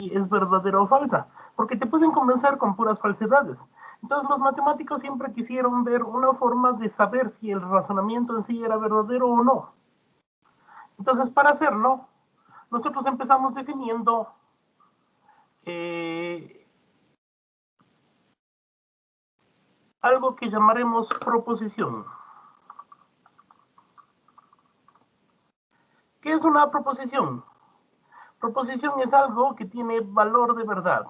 si es verdadera o falsa, porque te pueden convencer con puras falsedades. Entonces los matemáticos siempre quisieron ver una forma de saber si el razonamiento en sí era verdadero o no. Entonces, para hacerlo, nosotros empezamos definiendo algo que llamaremos proposición. ¿Qué es una proposición? Proposición es algo que tiene valor de verdad.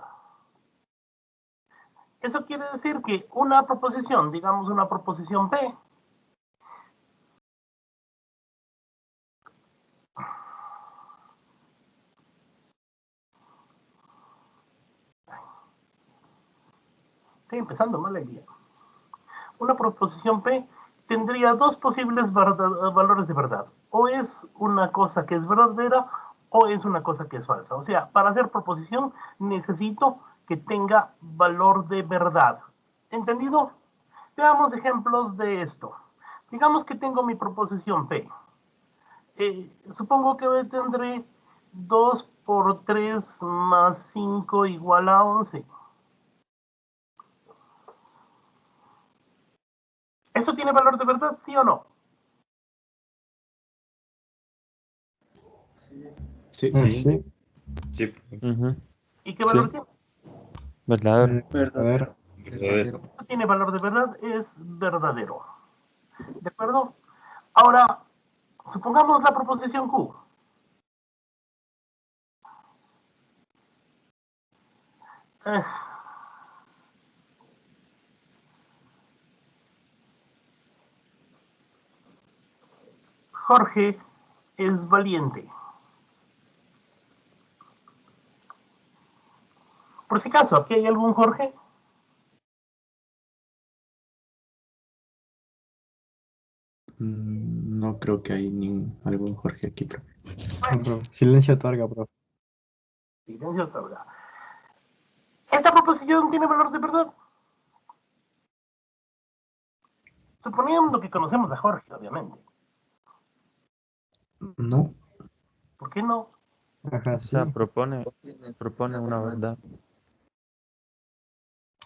Eso quiere decir que una proposición, digamos una proposición P, estoy empezando mal el día. Una proposición P tendría dos posibles valores de verdad. O es una cosa que es verdadera o es una cosa que es falsa. O sea, para hacer proposición necesito que tenga valor de verdad. ¿Entendido? Veamos ejemplos de esto. Digamos que tengo mi proposición P. Supongo que tendré 2 por 3 más 5 igual a 11. ¿Eso tiene valor de verdad, sí o no? Sí. ¿Y qué valor tiene? Verdadero. Verdadero. No tiene valor de verdad, es verdadero. ¿De acuerdo? Ahora, supongamos la proposición Q. Jorge es valiente. Por si acaso, ¿aquí hay algún Jorge? No creo que hay algún Jorge aquí, profe. Bro, silencio otorga, bro. Silencio otorga. ¿Esta proposición tiene valor de verdad? Suponiendo que conocemos a Jorge, obviamente. No. ¿Por qué no? Ajá, O sí. sea, propone una verdad.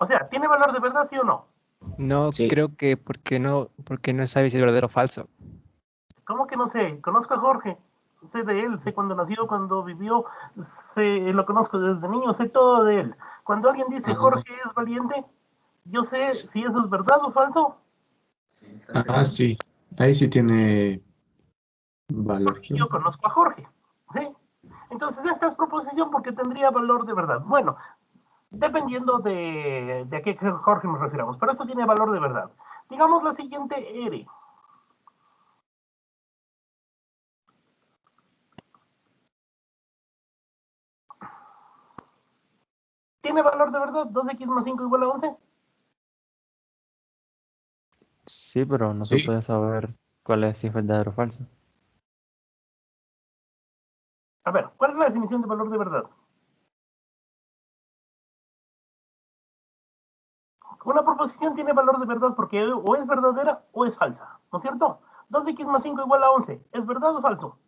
O sea, ¿tiene valor de verdad, sí o no? No, Sí. creo que porque no sabe si es verdadero o falso. ¿Cómo que no sé? Conozco a Jorge. Sé de él, sé cuándo nació, cuándo vivió, lo conozco desde niño, sé todo de él. Cuando alguien dice Jorge es valiente, yo sé si eso es verdad o falso. Sí. Ahí sí tiene valor. Porque yo conozco a Jorge. ¿Sí? Entonces esta es proposición porque tendría valor de verdad. Bueno, dependiendo de a qué Jorge nos refiramos, pero esto tiene valor de verdad. Digamos la siguiente R. ¿Tiene valor de verdad? 2x más 5 igual a 11. Sí, pero no se puede saber cuál es, si es verdadero o falso. A ver, ¿cuál es la definición de valor de verdad? Una proposición tiene valor de verdad porque o es verdadera o es falsa, ¿no es cierto? 2x más 5 igual a 11. ¿Es verdad o falso?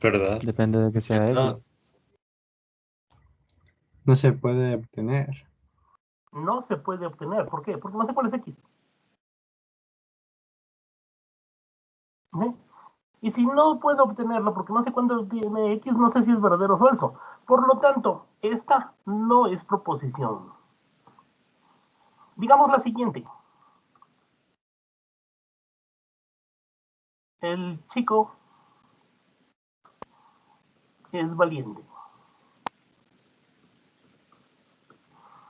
¿Verdad? Depende de que sea X. No se puede obtener. No se puede obtener. ¿Por qué? Porque no sé cuál es X. ¿Sí? Y si no puedo obtenerlo porque no sé cuánto tiene X, no sé si es verdadero o falso. Por lo tanto, esta no es proposición. Digamos la siguiente. El chico es valiente.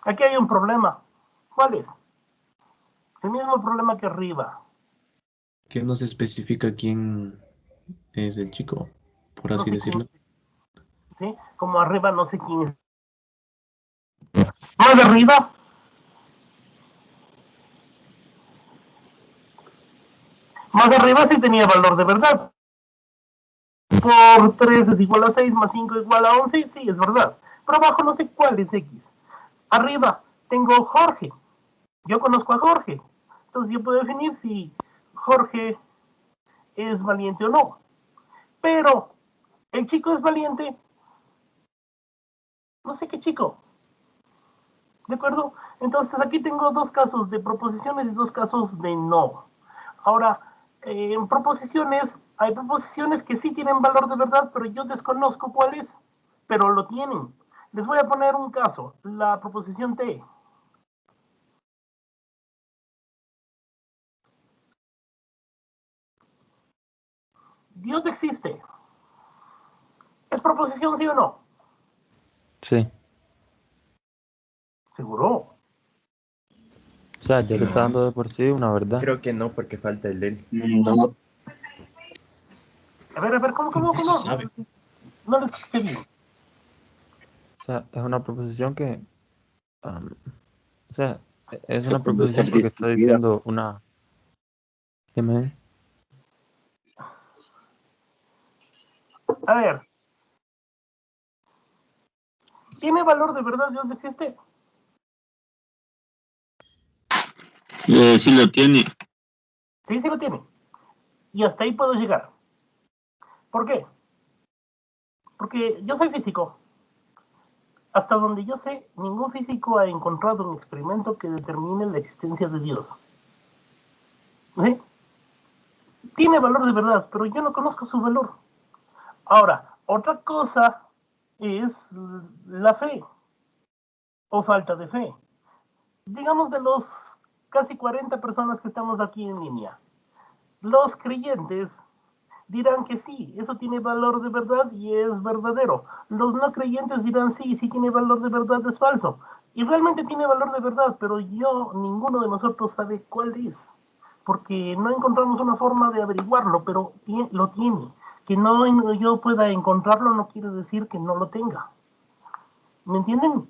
Aquí hay un problema. ¿Cuál es? El mismo problema que arriba. Que no se especifica quién es el chico, por No así sé decirlo. quién es. ¿Sí? Como arriba no sé quién es. Más arriba. Más arriba sí tenía valor de verdad. Por 3 es igual a 6, más 5 igual a 11, sí, es verdad. Pero abajo no sé cuál es X. Arriba tengo Jorge. Yo conozco a Jorge. Entonces yo puedo definir si Jorge es valiente o no. Pero el chico es valiente No sé qué chico. ¿De acuerdo? Entonces aquí tengo dos casos de proposiciones y dos casos de no. Ahora, en proposiciones, hay proposiciones que sí tienen valor de verdad, pero yo desconozco cuál es, pero lo tienen. Les voy a poner un caso, la proposición T. Dios existe. ¿Es proposición sí o no? Sí. ¿Seguro? O sea, ya te está dando de por sí una verdad. Creo que no, porque falta el él. No, A ver, ¿cómo No se no? sabe. No les escuché bien. O sea, es una proposición que... o sea, es una puede ser proposición porque está discutida. diciendo una... Dime. A ver. ¿Tiene valor de verdad Dios existe? Sí lo tiene. Sí, sí lo tiene. Y hasta ahí puedo llegar. ¿Por qué? Porque yo soy físico. Hasta donde yo sé, ningún físico ha encontrado un experimento que determine la existencia de Dios. ¿Sí? Tiene valor de verdad, pero yo no conozco su valor. Ahora, otra cosa es la fe o falta de fe. Digamos de los casi 40 personas que estamos aquí en línea. Los creyentes dirán que sí, eso tiene valor de verdad y es verdadero. Los no creyentes dirán sí, sí tiene valor de verdad, es falso. Y realmente tiene valor de verdad, pero ninguno de nosotros sabe cuál es. Porque no encontramos una forma de averiguarlo, pero lo tiene. Que no yo pueda encontrarlo no quiere decir que no lo tenga. ¿Me entienden?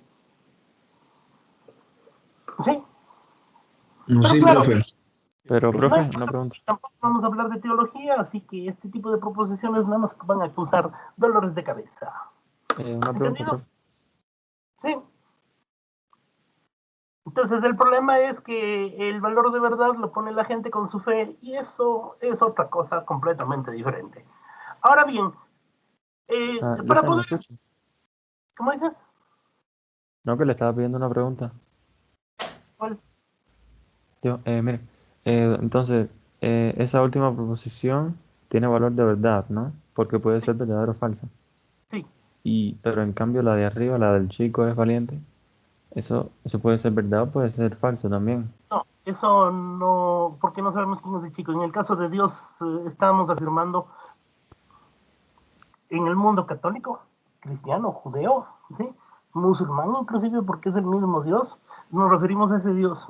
¿Sí? Pero Sí, claro, profe. Pero, no profe, hay- una pregunta. tampoco vamos a hablar de teología, así que este tipo de proposiciones nada más van a causar dolores de cabeza. Una pregunta, ¿Entendido? profe. Sí. Entonces el problema es que el valor de verdad lo pone la gente con su fe y eso es otra cosa completamente diferente. Ahora bien, Yo para sé, ¿me poder... escucho? ¿Cómo dices? No, que le estaba pidiendo una pregunta. ¿Cuál? Mire, entonces, esa última proposición tiene valor de verdad, ¿no? Porque puede ser verdadero o falso. Sí. Pero en cambio la de arriba, la del chico es valiente, eso puede ser verdad o puede ser falso también. No, eso no, porque no sabemos quién es el chico. En el caso de Dios, estamos afirmando en el mundo católico, cristiano, judeo, ¿sí? Musulmán inclusive, porque es el mismo Dios, nos referimos a ese Dios.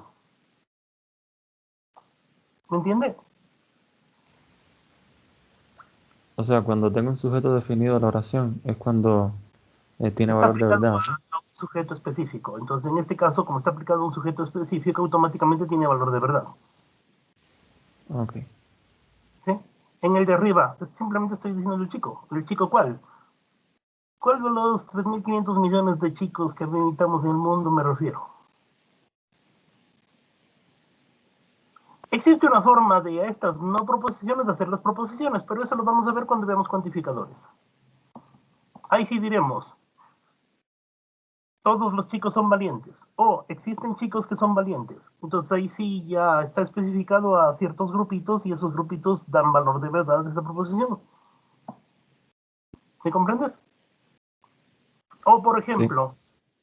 ¿Me entiende? O sea, cuando tengo un sujeto definido a la oración es cuando tiene Está valor de aplicado verdad, a un sujeto específico. Entonces, en este caso, como está aplicado a un sujeto específico, automáticamente tiene valor de verdad. ¿no? Ok. ¿Sí? En el de arriba, simplemente estoy diciendo el chico. ¿El chico cuál? ¿Cuál de los 3.500 millones de chicos que habitamos en el mundo me refiero? Existe una forma de estas no proposiciones de hacer las proposiciones, pero eso lo vamos a ver cuando veamos cuantificadores. Ahí sí diremos, todos los chicos son valientes, o existen chicos que son valientes. Entonces ahí sí ya está especificado a ciertos grupitos y esos grupitos dan valor de verdad a esa proposición. ¿Me comprendes? O por Sí. ejemplo,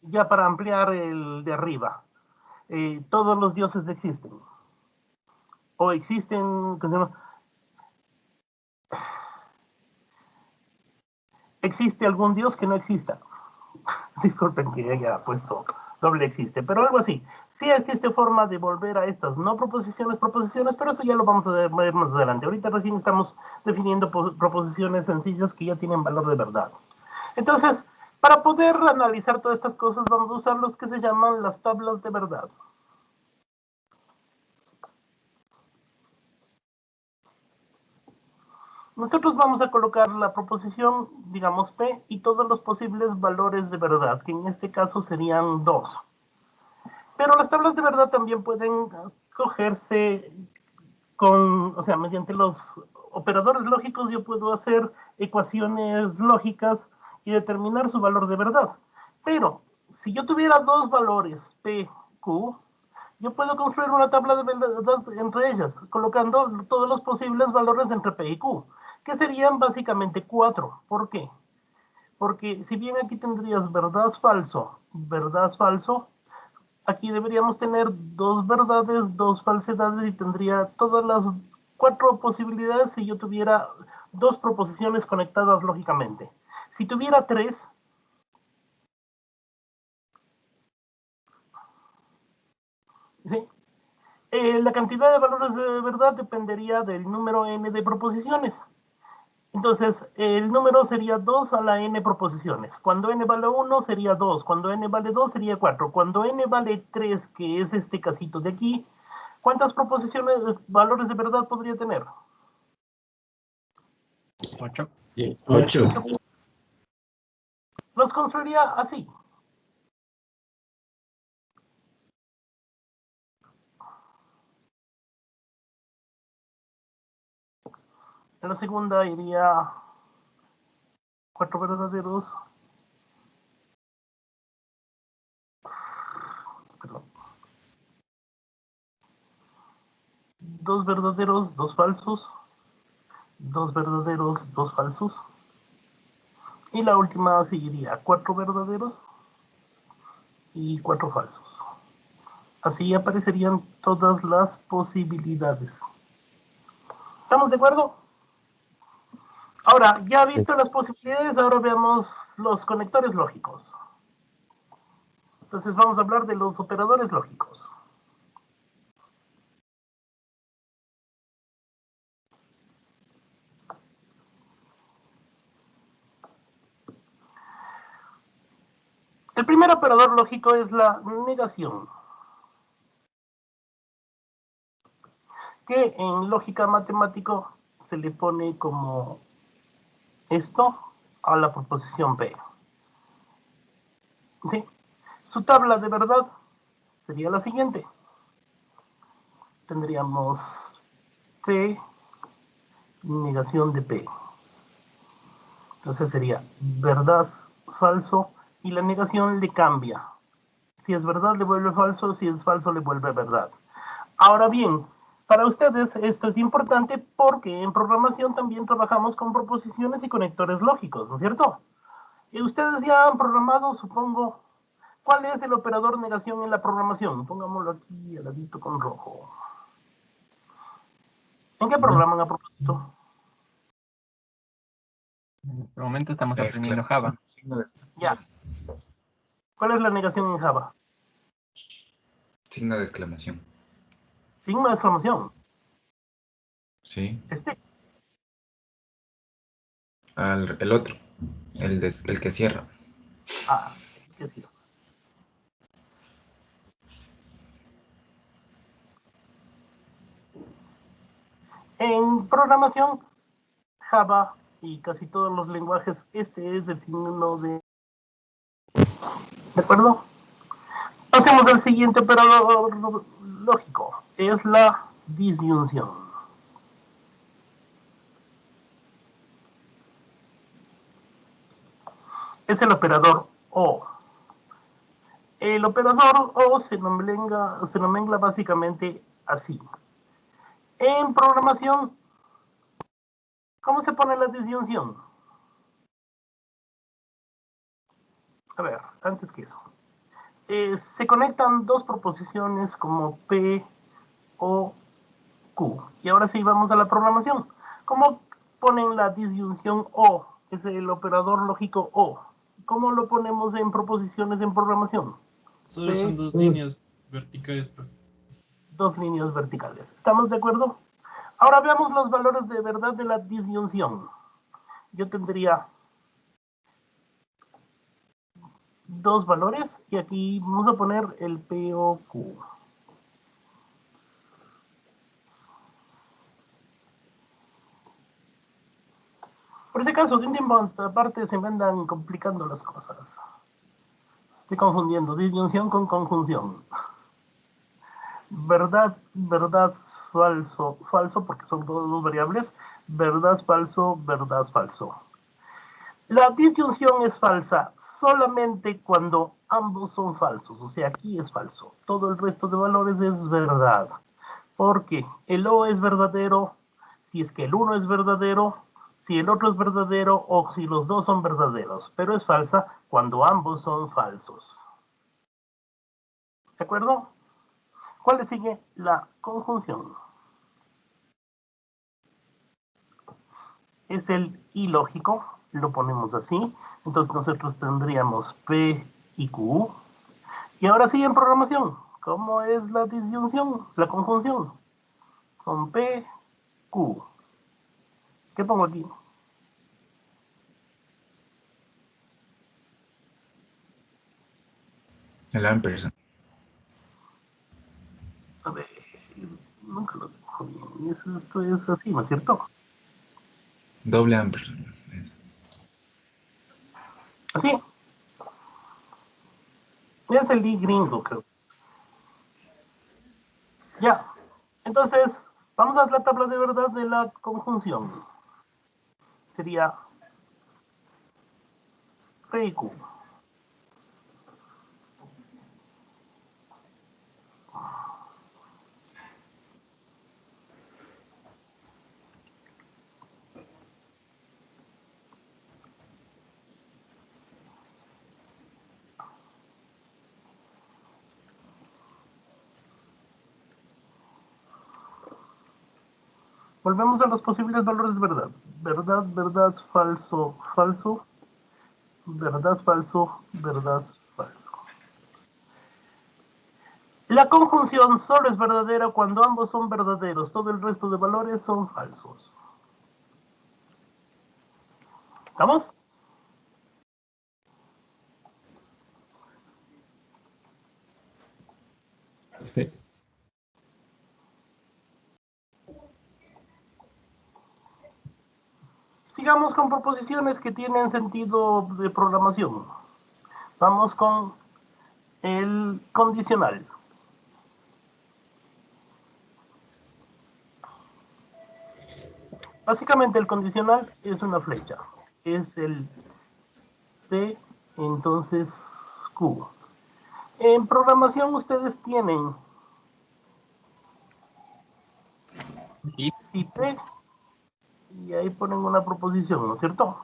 ya para ampliar el de arriba, todos los dioses existen. O existen, ¿existe algún dios que no exista? Disculpen que haya puesto doble existe, pero algo así. Sí existe forma de volver a estas no proposiciones, pero eso ya lo vamos a ver más adelante. Ahorita recién estamos definiendo proposiciones sencillas que ya tienen valor de verdad. Entonces, para poder analizar todas estas cosas, vamos a usar los que se llaman las tablas de verdad. Nosotros vamos a colocar la proposición, digamos P, y todos los posibles valores de verdad, que en este caso serían 2. Pero las tablas de verdad también pueden cogerse o sea, mediante los operadores lógicos yo puedo hacer ecuaciones lógicas y determinar su valor de verdad. Pero, si yo tuviera dos valores, P, Q, yo puedo construir una tabla de verdad entre ellas, colocando todos los posibles valores entre P y Q, que serían básicamente 4. ¿Por qué? Porque si bien aquí tendrías verdad, falso, aquí deberíamos tener dos verdades, dos falsedades y tendría todas las 4 posibilidades si yo tuviera dos proposiciones conectadas lógicamente. Si tuviera 3, ¿sí? La cantidad de valores de verdad dependería del número n de proposiciones. Entonces, el número sería 2 a la n proposiciones. Cuando n vale 1 sería 2, cuando n vale 2 sería 4. Cuando n vale 3, que es este casito de aquí, ¿cuántas proposiciones, valores de verdad podría tener? 8. 8. Los construiría así. En la segunda iría 4 verdaderos. Perdón. 2 verdaderos, 2 falsos. 2 verdaderos, 2 falsos. Y la última seguiría 4 verdaderos y 4 falsos. Así aparecerían todas las posibilidades. ¿Estamos de acuerdo? Ahora, ya visto las posibilidades, ahora veamos los conectores lógicos. Entonces vamos a hablar de los operadores lógicos. El primer operador lógico es la negación, que en lógica matemático se le pone como esto a la proposición P. ¿Sí? Su tabla de verdad sería la siguiente. Tendríamos P, negación de P. Entonces sería verdad, falso, y la negación le cambia. Si es verdad le vuelve falso, si es falso le vuelve verdad. Ahora bien, para ustedes esto es importante porque en programación también trabajamos con proposiciones y conectores lógicos, ¿no es cierto? Y ustedes ya han programado, supongo, ¿cuál es el operador negación en la programación? Pongámoslo aquí al ladito con rojo. ¿En qué programan a propósito? En este momento estamos aprendiendo Java. Signo de Ya. exclamación. ¿Cuál es la negación en Java? Signo de exclamación. Signo de exclamación. Sí. Este. El otro. El que cierra. Ah, qué sí. En programación Java y casi todos los lenguajes, este es el signo de... ¿De acuerdo? Pasemos al siguiente operador lógico, es la disyunción. Es el operador O. El operador O se nombra básicamente así. En programación, ¿cómo se pone la disyunción? A ver, antes que eso. Se conectan dos proposiciones como P, O, Q. Y ahora sí vamos a la programación. ¿Cómo ponen la disyunción O? Es el operador lógico O. ¿Cómo lo ponemos en proposiciones en programación? Solo son dos líneas verticales, profe. Dos líneas verticales. ¿Estamos de acuerdo? Ahora veamos los valores de verdad de la disyunción. Yo tendría dos valores y aquí vamos a poner el P o Q. Por si acaso, de un tiempo aparte se me andan complicando las cosas. Estoy confundiendo disyunción con conjunción. Verdad, verdad, falso, falso, porque son dos variables. Verdad, falso, falso. La disyunción es falsa solamente cuando ambos son falsos. O sea, aquí es falso. Todo el resto de valores es verdad. Porque el O es verdadero si es que el uno es verdadero, si el otro es verdadero o si los dos son verdaderos. Pero es falsa cuando ambos son falsos. ¿De acuerdo? ¿Cuál le sigue? La conjunción. Es el ilógico, lo ponemos así. Entonces nosotros tendríamos P y Q. Y ahora sí en programación, ¿cómo es la disyunción? La conjunción. Con P, Q. ¿Qué pongo aquí? El ampersand. A ver, nunca lo dejo bien. Esto es así, ¿no es cierto? Doble ampersand. Así. Es el I gringo, creo. Ya. Entonces, vamos a la tabla de verdad de la conjunción. Sería P y Q. Volvemos a los posibles valores de verdad. Verdad, verdad, falso, falso. Verdad, falso, verdad, falso. La conjunción solo es verdadera cuando ambos son verdaderos. Todo el resto de valores son falsos. ¿Estamos? Perfecto. Sigamos con proposiciones que tienen sentido de programación. Vamos con el condicional. Básicamente el condicional es una flecha. Es el P, entonces Q. En programación ustedes tienen Y si P y ahí ponen una proposición, ¿no es cierto?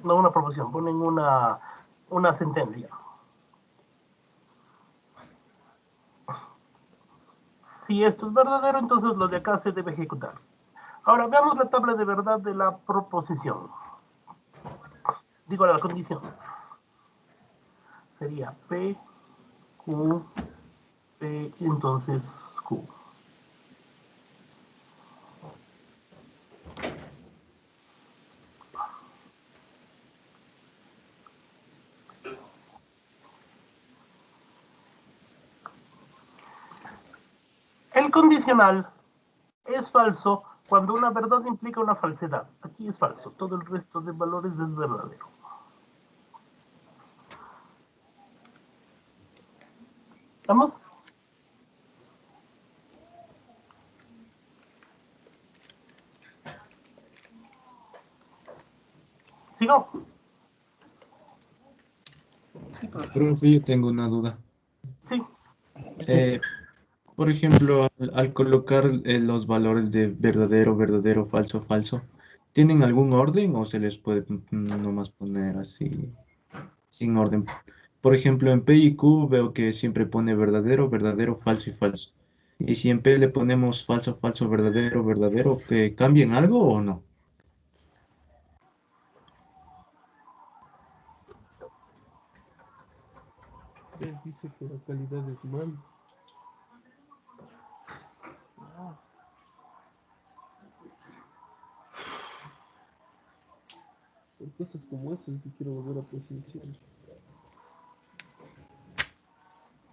No una proposición, ponen una sentencia. Si esto es verdadero, entonces lo de acá se debe ejecutar. Ahora veamos la tabla de verdad de la proposición. Digo, la condición. Sería P, Q, P, entonces Q. El condicional es falso cuando una verdad implica una falsedad. Aquí es falso, todo el resto de valores es verdadero. ¿Vamos? ¿Sigo? sí, profe. Profe, yo tengo una duda. Sí. Eh, por ejemplo, al colocar los valores de verdadero, verdadero, falso, falso, ¿tienen algún orden o se les puede nomás poner así, sin orden? Por ejemplo, en P y Q veo que siempre pone verdadero, verdadero, falso y falso. Y si en P le ponemos falso, falso, verdadero, verdadero, ¿que cambien algo o no? Él dice que la calidad es mala. Por cosas como estas, si quiero volver a presenciar.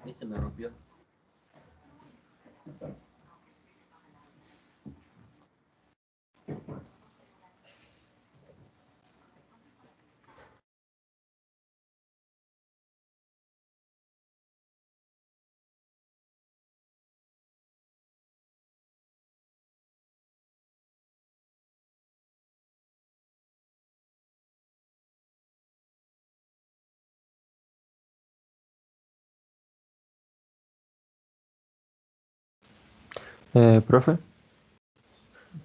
Ahí se me rompió. Profe,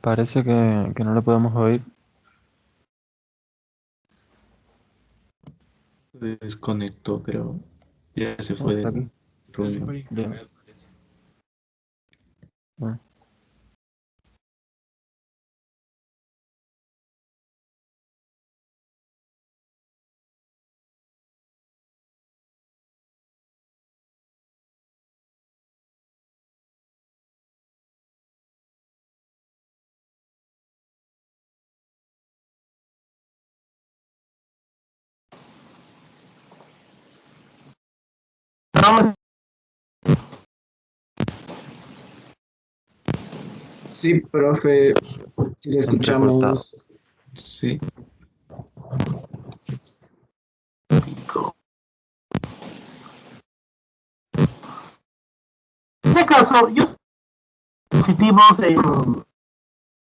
parece que no le podemos oír. Se desconectó, pero ya se Oh, fue de está la aquí. reunión. Bien. Ah. No me- Sí, profe, si le Entrecortado. escuchamos. Sí, En ese caso, yo positivos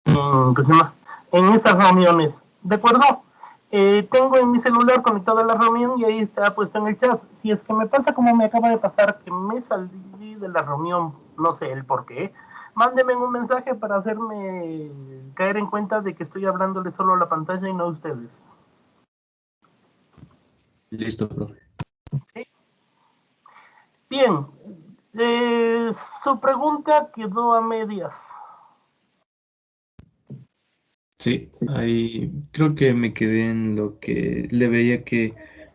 ¿cómo se llama? En estas reuniones, ¿de acuerdo? Tengo en mi celular conectado a la reunión y ahí está puesto en el chat. Si es que me pasa como me acaba de pasar, que me salí de la reunión, no sé el por qué, mándenme un mensaje para hacerme caer en cuenta de que estoy hablándole solo a la pantalla y no a ustedes. listo, profe. ¿Sí? Bien, su pregunta quedó a medias. Sí, ahí creo que me quedé en lo que le veía que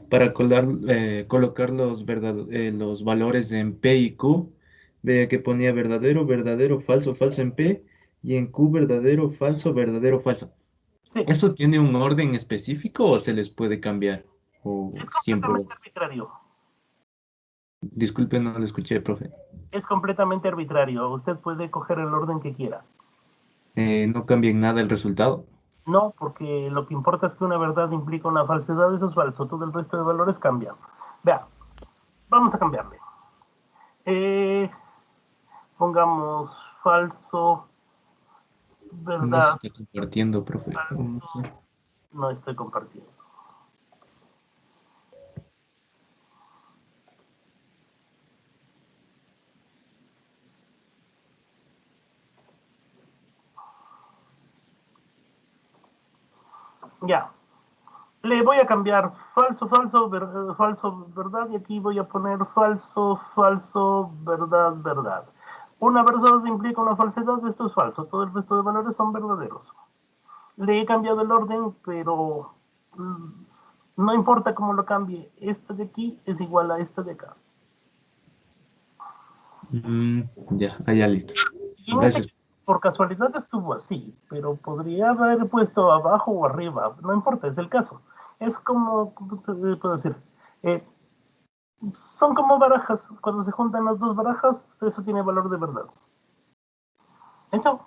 para colocar los valores en P y Q, veía que ponía verdadero, verdadero, falso, falso en P y en Q verdadero, falso, verdadero, falso. Sí, ¿Eso tiene un orden específico o se les puede cambiar? O es siempre. completamente arbitrario. Disculpe, no lo escuché, profe. Es completamente arbitrario. Usted puede coger el orden que quiera. No cambia en nada el resultado. No, porque lo que importa es que una verdad implica una falsedad, eso es falso. Todo el resto de valores cambian. Vea, vamos a cambiarle. Eh, pongamos falso, No se verdad, está compartiendo, profe. No falso. sé. No estoy compartiendo. Ya. Le voy a cambiar falso, falso, falso, verdad, y aquí voy a poner falso, falso, verdad, verdad. Una verdad implica una falsedad, esto es falso, todo el resto de valores son verdaderos. Le he cambiado el orden, pero no importa cómo lo cambie, este de aquí es igual a este de acá. Ya, allá listo. Y en este Gracias. caso, por casualidad estuvo así, pero podría haber puesto abajo o arriba, no importa, es el caso. Es como, ¿cómo te puedo decir? Eh, Son como barajas. Cuando se juntan las dos barajas, eso tiene valor de verdad. Entonces,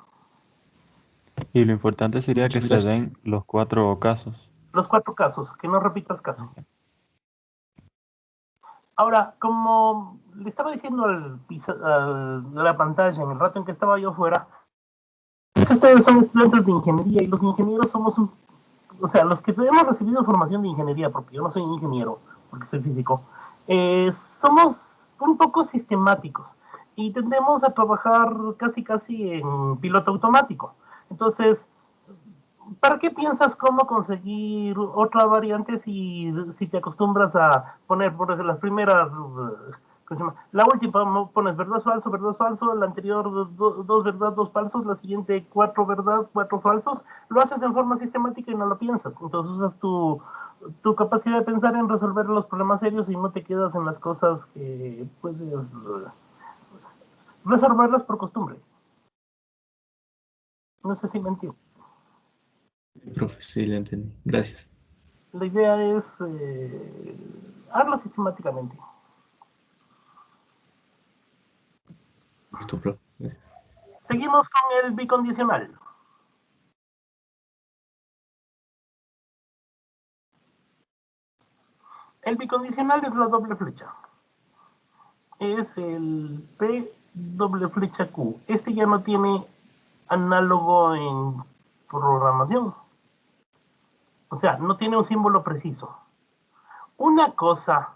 Y lo importante sería que Muchas se gracias. den los 4 casos. los 4 casos, que no repitas caso. Ahora, como le estaba diciendo a la pantalla en el rato en que estaba yo fuera, ustedes son estudiantes de ingeniería y los ingenieros somos o sea, los que hemos recibido formación de ingeniería, porque yo no soy ingeniero, porque soy físico, somos un poco sistemáticos y tendemos a trabajar casi en piloto automático. Entonces, ¿para qué piensas cómo conseguir otra variante si te acostumbras a poner por ejemplo, las primeras, la última pones verdad, falso, la anterior dos verdad, dos falsos, la siguiente cuatro verdad, cuatro falsos, lo haces en forma sistemática y no lo piensas. Entonces usas tu capacidad de pensar en resolver los problemas serios y no te quedas en las cosas que puedes resolverlas por costumbre. No sé si me entiendo. Profe, sí, le entendí. Gracias. La idea es hazlo sistemáticamente. Listo, profe. Gracias. Seguimos con el bicondicional. El bicondicional es la doble flecha. Es el P doble flecha Q. Este ya no tiene análogo en programación. O sea, no tiene un símbolo preciso. Una cosa,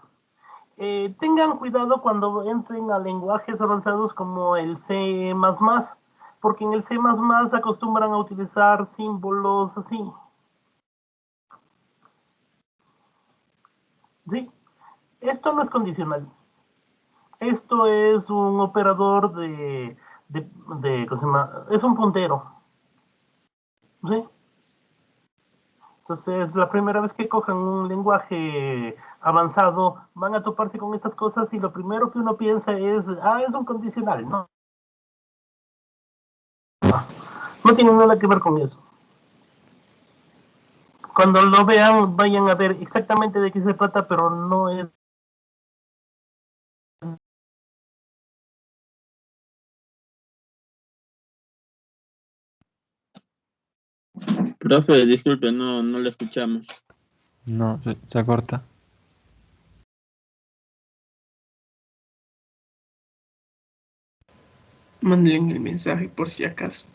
tengan cuidado cuando entren a lenguajes avanzados como el C++, porque en el C++ acostumbran a utilizar símbolos así. ¿Sí? Esto no es condicional. Esto es un operador ¿cómo se llama? Es un puntero. ¿Sí? Entonces, la primera vez que cojan un lenguaje avanzado, van a toparse con estas cosas y lo primero que uno piensa es, es un condicional. No, no tiene nada que ver con eso. Cuando lo vean, vayan a ver exactamente de qué se trata, pero no es... Profe, disculpe, no le escuchamos. No, se corta. Manden el mensaje por si acaso.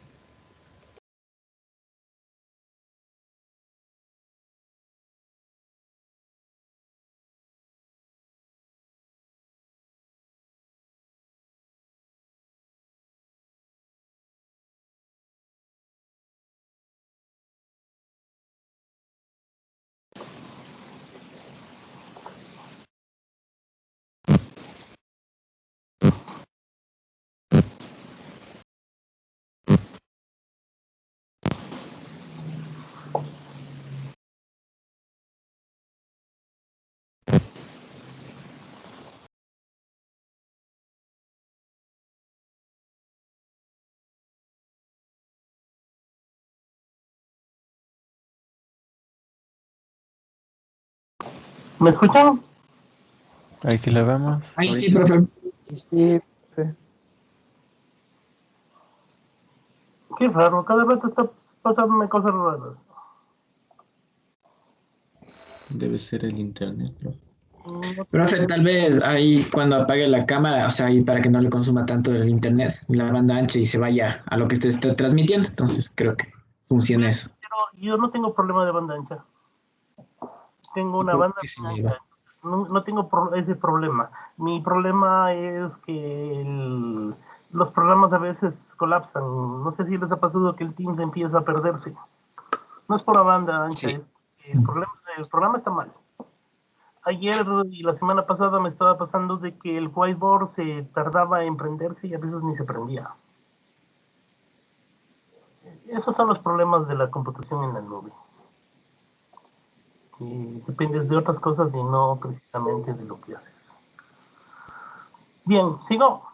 ¿Me escuchan? Ahí sí le vemos. Ahí sí, profe. Sí, profe. Qué raro, cada vez está pasándome cosas raras. Debe ser el internet, profe. Profe, tal vez ahí cuando apague la cámara, o sea, ahí para que no le consuma tanto el internet, la banda ancha y se vaya a lo que usted está transmitiendo. Entonces creo que funciona eso. Pero yo no tengo problema de banda ancha. Tengo una ¿Por banda qué se bien le ancha. iba? No tengo ese problema. Mi problema es que los programas a veces colapsan. No sé si les ha pasado que el Teams empieza a perderse. No es por la banda ancha, Sí. es que el programa está mal. Ayer y la semana pasada me estaba pasando de que el whiteboard se tardaba en prenderse y a veces ni se prendía. Esos son los problemas de la computación en la nube. Que dependes de otras cosas y no precisamente de lo que haces. Bien, sigo.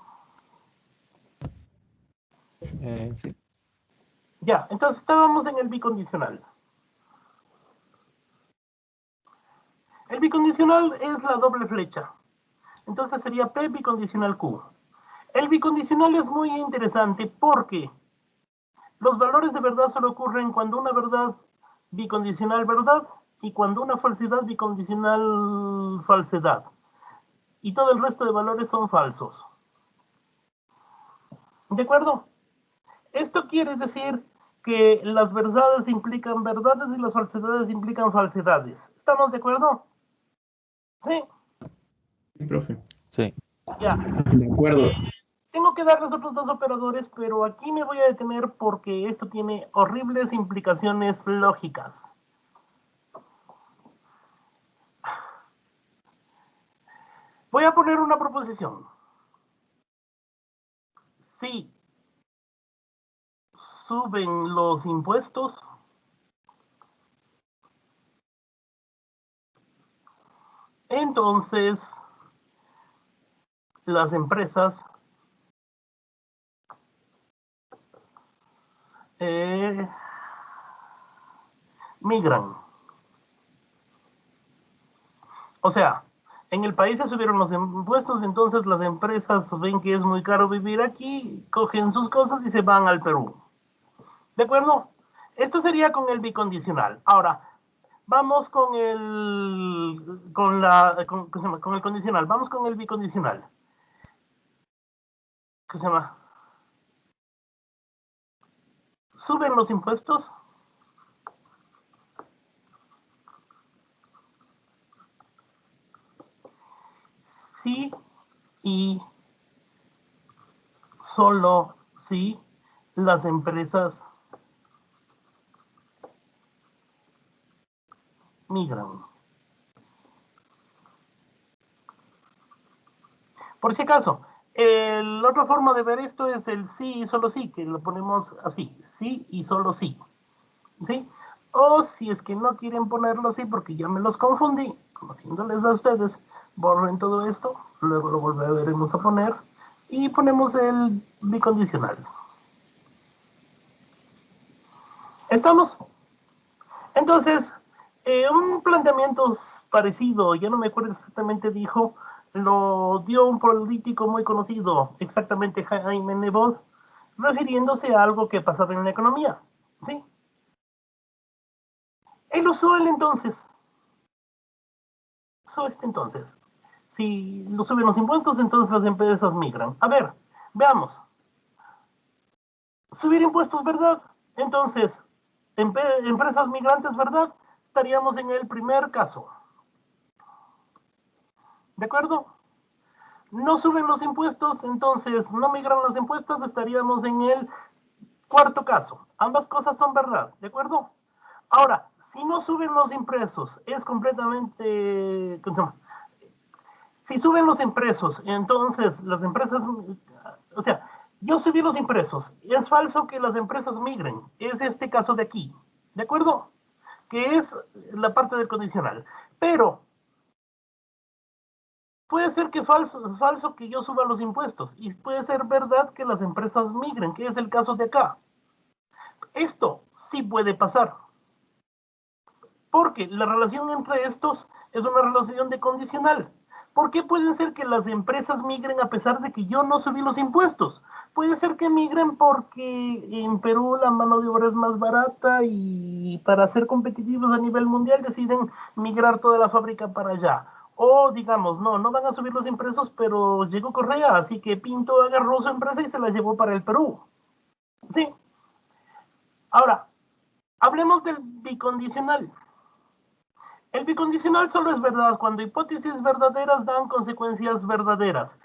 Sí. Ya, entonces estábamos en el bicondicional. El bicondicional es la doble flecha. Entonces sería P bicondicional Q. El bicondicional es muy interesante porque los valores de verdad solo ocurren cuando una verdad bicondicional verdad y cuando una falsedad bicondicional falsedad. Y todo el resto de valores son falsos. ¿De acuerdo? Esto quiere decir que las verdades implican verdades y las falsedades implican falsedades. ¿Estamos de acuerdo? Sí. Sí, profe. Sí. Ya. De acuerdo. Tengo que darles otros dos operadores, pero aquí me voy a detener porque esto tiene horribles implicaciones lógicas. Voy a poner una proposición. Si suben los impuestos, entonces las empresas migran. O sea, en el país se subieron los impuestos, entonces las empresas ven que es muy caro vivir aquí, cogen sus cosas y se van al Perú. ¿De acuerdo? Esto sería con el bicondicional. Ahora, vamos con con el condicional. Vamos con el bicondicional. ¿Qué se llama? ¿Suben los impuestos? Sí y solo sí las empresas migran. Por si acaso, la otra forma de ver esto es el sí y solo sí, que lo ponemos así, sí y solo sí. ¿Sí? O si es que no quieren ponerlo así porque ya me los confundí, conociéndoles a ustedes, borren todo esto, luego lo volveremos a poner y ponemos el bicondicional. ¿Estamos? Entonces, un planteamiento parecido, ya no me acuerdo exactamente, lo dio un político muy conocido, exactamente Jaime Nebot, refiriéndose a algo que pasaba en la economía. ¿Sí? Él usó el entonces. Usó este entonces. Si lo suben los impuestos, entonces las empresas migran. A ver, veamos. Subir impuestos, ¿verdad? Entonces, empresas migrantes, ¿verdad? Estaríamos en el primer caso. ¿De acuerdo? No suben los impuestos, entonces no migran los impuestos, estaríamos en el cuarto caso. Ambas cosas son verdad, ¿de acuerdo? Ahora, si no suben los impuestos, es completamente... Si suben los impuestos, entonces las empresas... O sea, yo subí los impuestos. Es falso que las empresas migren. Es este caso de aquí, ¿de acuerdo? Que es la parte del condicional. Pero... puede ser que es falso que yo suba los impuestos y puede ser verdad que las empresas migren, que es el caso de acá. Esto sí puede pasar. Porque la relación entre estos es una relación de condicional. ¿Por qué pueden ser que las empresas migren a pesar de que yo no subí los impuestos? Puede ser que migren porque en Perú la mano de obra es más barata y para ser competitivos a nivel mundial deciden migrar toda la fábrica para allá. O digamos, no van a subir los impuestos, pero llegó Correa, así que Pinto agarró su empresa y se la llevó para el Perú. ¿Sí? Ahora, hablemos del bicondicional. El bicondicional solo es verdad cuando hipótesis verdaderas dan consecuencias verdaderas.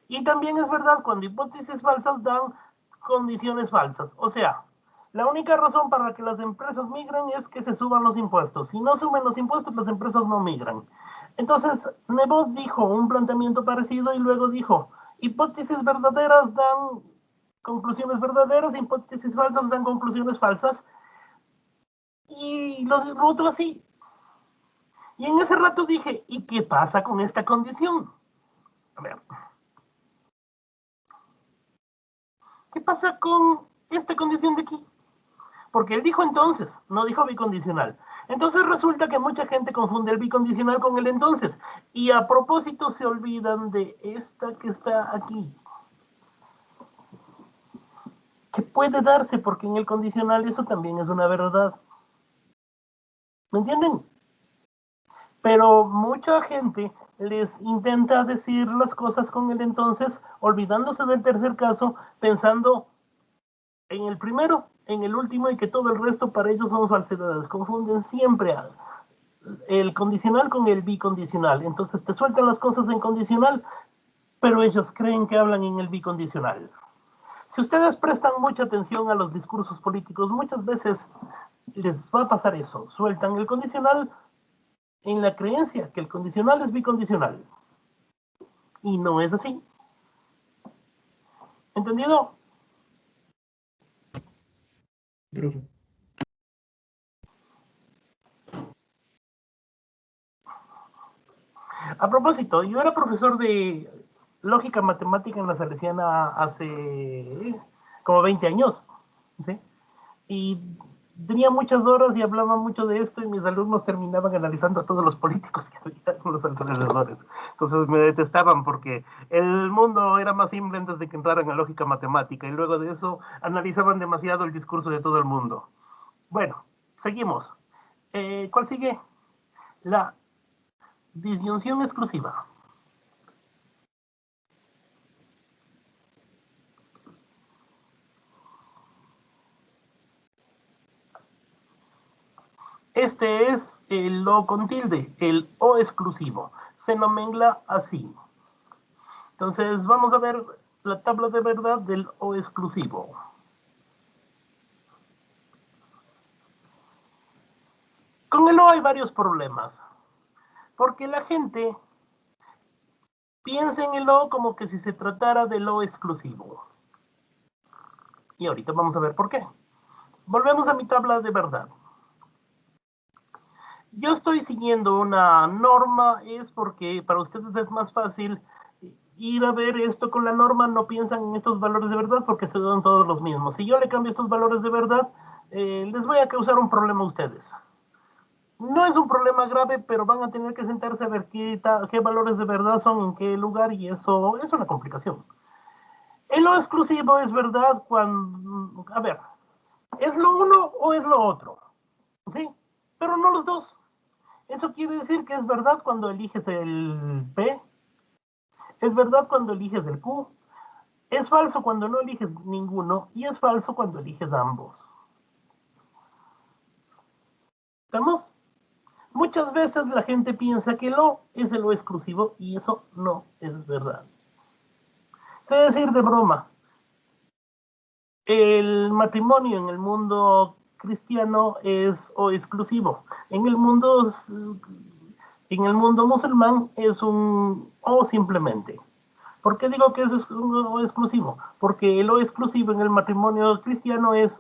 Y también es verdad cuando hipótesis falsas dan condiciones falsas. O sea, la única razón para que las empresas migren es que se suban los impuestos. Si no suben los impuestos, las empresas no migran. Entonces, Nebot dijo un planteamiento parecido y luego dijo, hipótesis verdaderas dan conclusiones verdaderas, hipótesis falsas dan conclusiones falsas. Y lo otro así. Y en ese rato dije, ¿y qué pasa con esta condición? A ver. ¿Qué pasa con esta condición de aquí? Porque él dijo entonces, no dijo bicondicional. Entonces resulta que mucha gente confunde el bicondicional con el entonces. Y a propósito se olvidan de esta que está aquí. Que puede darse porque en el condicional eso también es una verdad. ¿Me entienden? Pero mucha gente les intenta decir las cosas con el entonces, olvidándose del tercer caso, pensando en el primero, en el último y que todo el resto para ellos son falsedades. Confunden siempre el condicional con el bicondicional. Entonces te sueltan las cosas en condicional, pero ellos creen que hablan en el bicondicional. Si ustedes prestan mucha atención a los discursos políticos, muchas veces les va a pasar eso. Sueltan el condicional en la creencia que el condicional es bicondicional. Y no es así. ¿Entendido? Profe. A propósito, yo era profesor de lógica matemática en la Salesiana hace como 20 años, ¿sí? Y tenía muchas horas y hablaba mucho de esto y mis alumnos terminaban analizando a todos los políticos que había con los alrededores. Entonces me detestaban porque el mundo era más simple antes de que entraran a lógica matemática y luego de eso analizaban demasiado el discurso de todo el mundo. Bueno, seguimos. ¿Cuál sigue? La disyunción exclusiva. Este es el O con tilde, el O exclusivo. Se nomena así. Entonces vamos a ver la tabla de verdad del O exclusivo. Con el O hay varios problemas, porque la gente piensa en el O como que si se tratara del O exclusivo. Y ahorita vamos a ver por qué. Volvemos a mi tabla de verdad. Yo estoy siguiendo una norma, es porque para ustedes es más fácil ir a ver esto con la norma, no piensan en estos valores de verdad porque se dan todos los mismos. Si yo le cambio estos valores de verdad, les voy a causar un problema a ustedes. No es un problema grave, pero van a tener que sentarse a ver qué valores de verdad son, en qué lugar, y eso es una complicación. El O exclusivo es verdad cuando, a ver, ¿es lo uno o es lo otro? ¿Sí? Pero no los dos. Eso quiere decir que es verdad cuando eliges el P, es verdad cuando eliges el Q, es falso cuando no eliges ninguno, y es falso cuando eliges ambos. ¿Estamos? Muchas veces la gente piensa que el O es el O exclusivo, y eso no es verdad. Sé decir de broma, el matrimonio en el mundo cristiano es O exclusivo. En el mundo musulmán es un O simplemente. ¿Por qué digo que es un O exclusivo? Porque el O exclusivo en el matrimonio cristiano es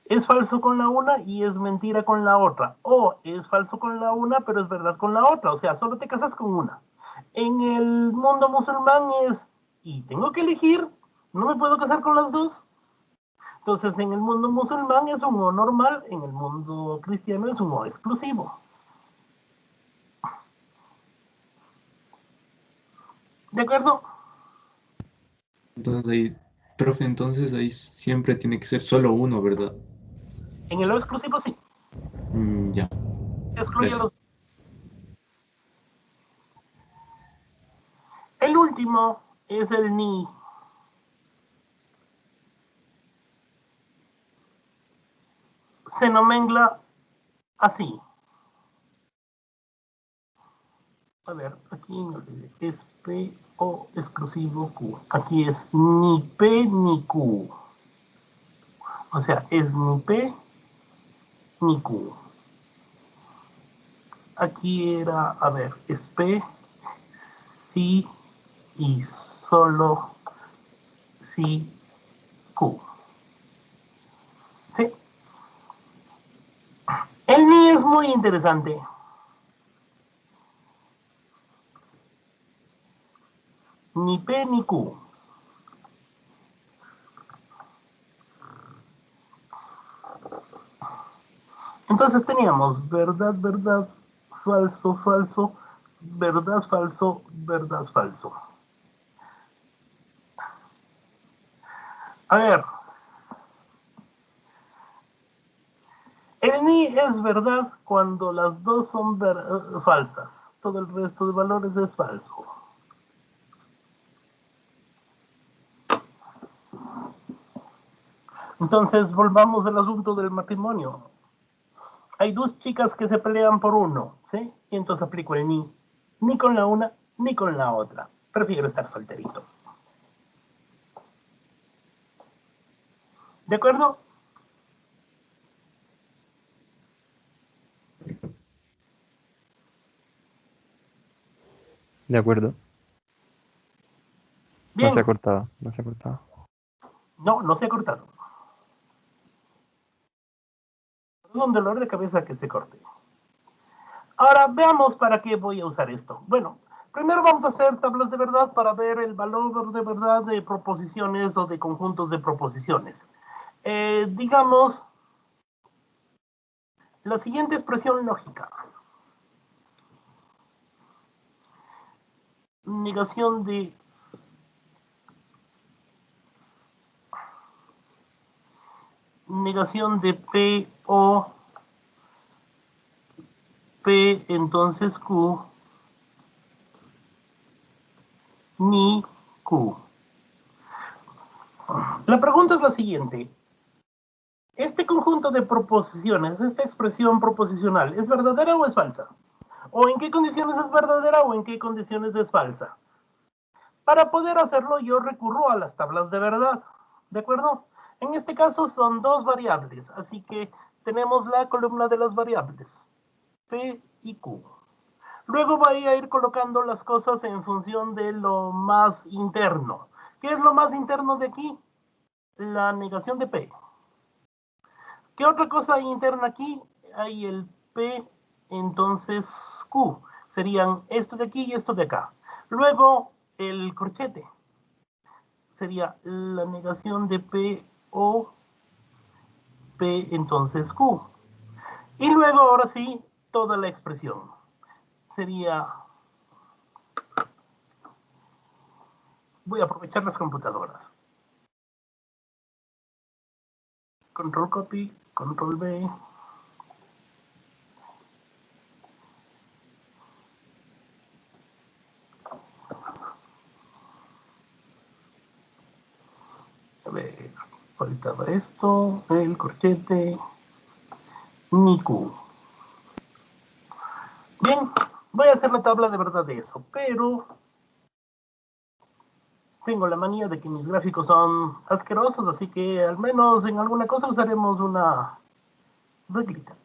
es falso con la una y es mentira con la otra. O es falso con la una, pero es verdad con la otra. O sea, solo te casas con una. En el mundo musulmán y tengo que elegir, no me puedo casar con las dos. Entonces, en el mundo musulmán es un O normal, en el mundo cristiano es un O exclusivo. ¿De acuerdo? Entonces ahí, profe, entonces ahí siempre tiene que ser solo uno, ¿verdad? En el O exclusivo sí. Ya. Excluye Gracias. los. El último es el ni. Se nomengla así. A ver, aquí es P o exclusivo Q. Aquí es ni P ni Q. O sea, es ni P ni Q. Aquí era, a ver, es P, sí y solo sí Q. ¿Sí? El ni es muy interesante. Ni P ni Q. Entonces teníamos verdad, verdad, falso, falso, verdad, falso, verdad, falso. A ver. El ni es verdad cuando las dos son falsas. Todo el resto de valores es falso. Entonces, volvamos al asunto del matrimonio. Hay dos chicas que se pelean por uno, ¿sí? Y entonces aplico el ni. Ni con la una, ni con la otra. Prefiero estar solterito. ¿De acuerdo? De acuerdo. Bien. No se ha cortado, no se ha cortado. No, no se ha cortado. Es un dolor de cabeza que se corte. Ahora veamos para qué voy a usar esto. Bueno, primero vamos a hacer tablas de verdad para ver el valor de verdad de proposiciones o de conjuntos de proposiciones. Digamos, la siguiente expresión lógica. Negación de P o P, entonces Q, ni Q. La pregunta es la siguiente. ¿Este conjunto de proposiciones, esta expresión proposicional, es verdadera o es falsa? ¿O en qué condiciones es verdadera o en qué condiciones es falsa? Para poder hacerlo yo recurro a las tablas de verdad, ¿de acuerdo? En este caso son dos variables, así que tenemos la columna de las variables, P y Q. Luego voy a ir colocando las cosas en función de lo más interno. ¿Qué es lo más interno de aquí? La negación de P. ¿Qué otra cosa hay interna aquí? Hay el P, entonces Q. Serían esto de aquí y esto de acá. Luego, el corchete. Sería la negación de P o P, entonces Q. Y luego, ahora sí, toda la expresión. Sería... Voy a aprovechar las computadoras. Control copy, control V. A ver, faltaba esto, el corchete, ni Q. Bien, voy a hacer la tabla de verdad de eso, pero tengo la manía de que mis gráficos son asquerosos, así que al menos en alguna cosa usaremos una reglita.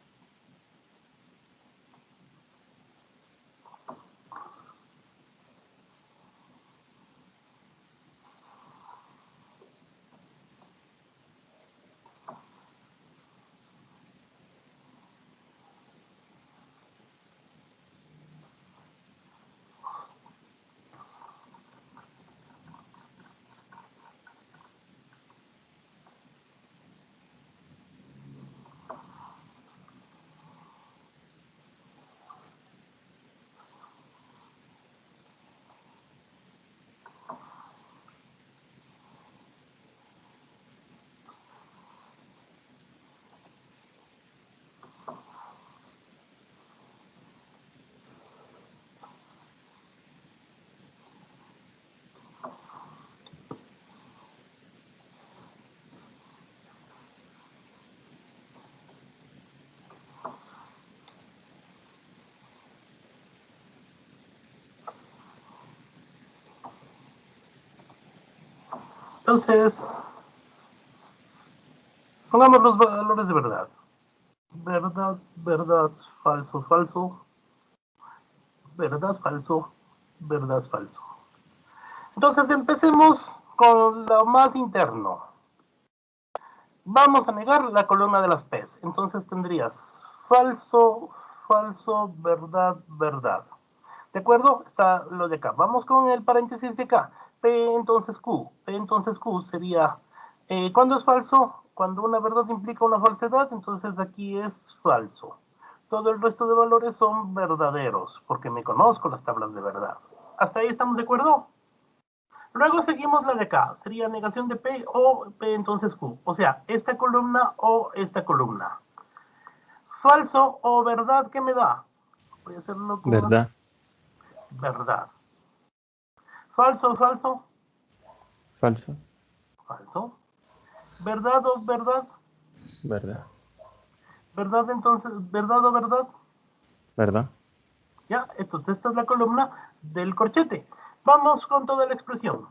Entonces, pongamos los valores de verdad. Verdad, verdad, falso, falso. Verdad, falso, verdad, falso. Entonces, empecemos con lo más interno. Vamos a negar la columna de las P's. Entonces tendrías falso, falso, verdad, verdad. ¿De acuerdo? Está lo de acá. Vamos con el paréntesis de acá. P entonces Q. P entonces Q sería... ¿cuándo es falso? Cuando una verdad implica una falsedad, entonces aquí es falso. Todo el resto de valores son verdaderos, porque me conozco las tablas de verdad. ¿Hasta ahí estamos de acuerdo? Luego seguimos la de acá. Sería negación de P o P entonces Q. O sea, esta columna o esta columna. Falso o verdad, ¿qué me da? Voy a hacerlo con ¿Verdad? Verdad. Falso, falso, Falso. falso. Verdad o verdad. ¿Verdad? Verdad entonces, verdad o verdad. ¿Verdad? Ya, entonces esta es la columna del corchete. Vamos con toda la expresión.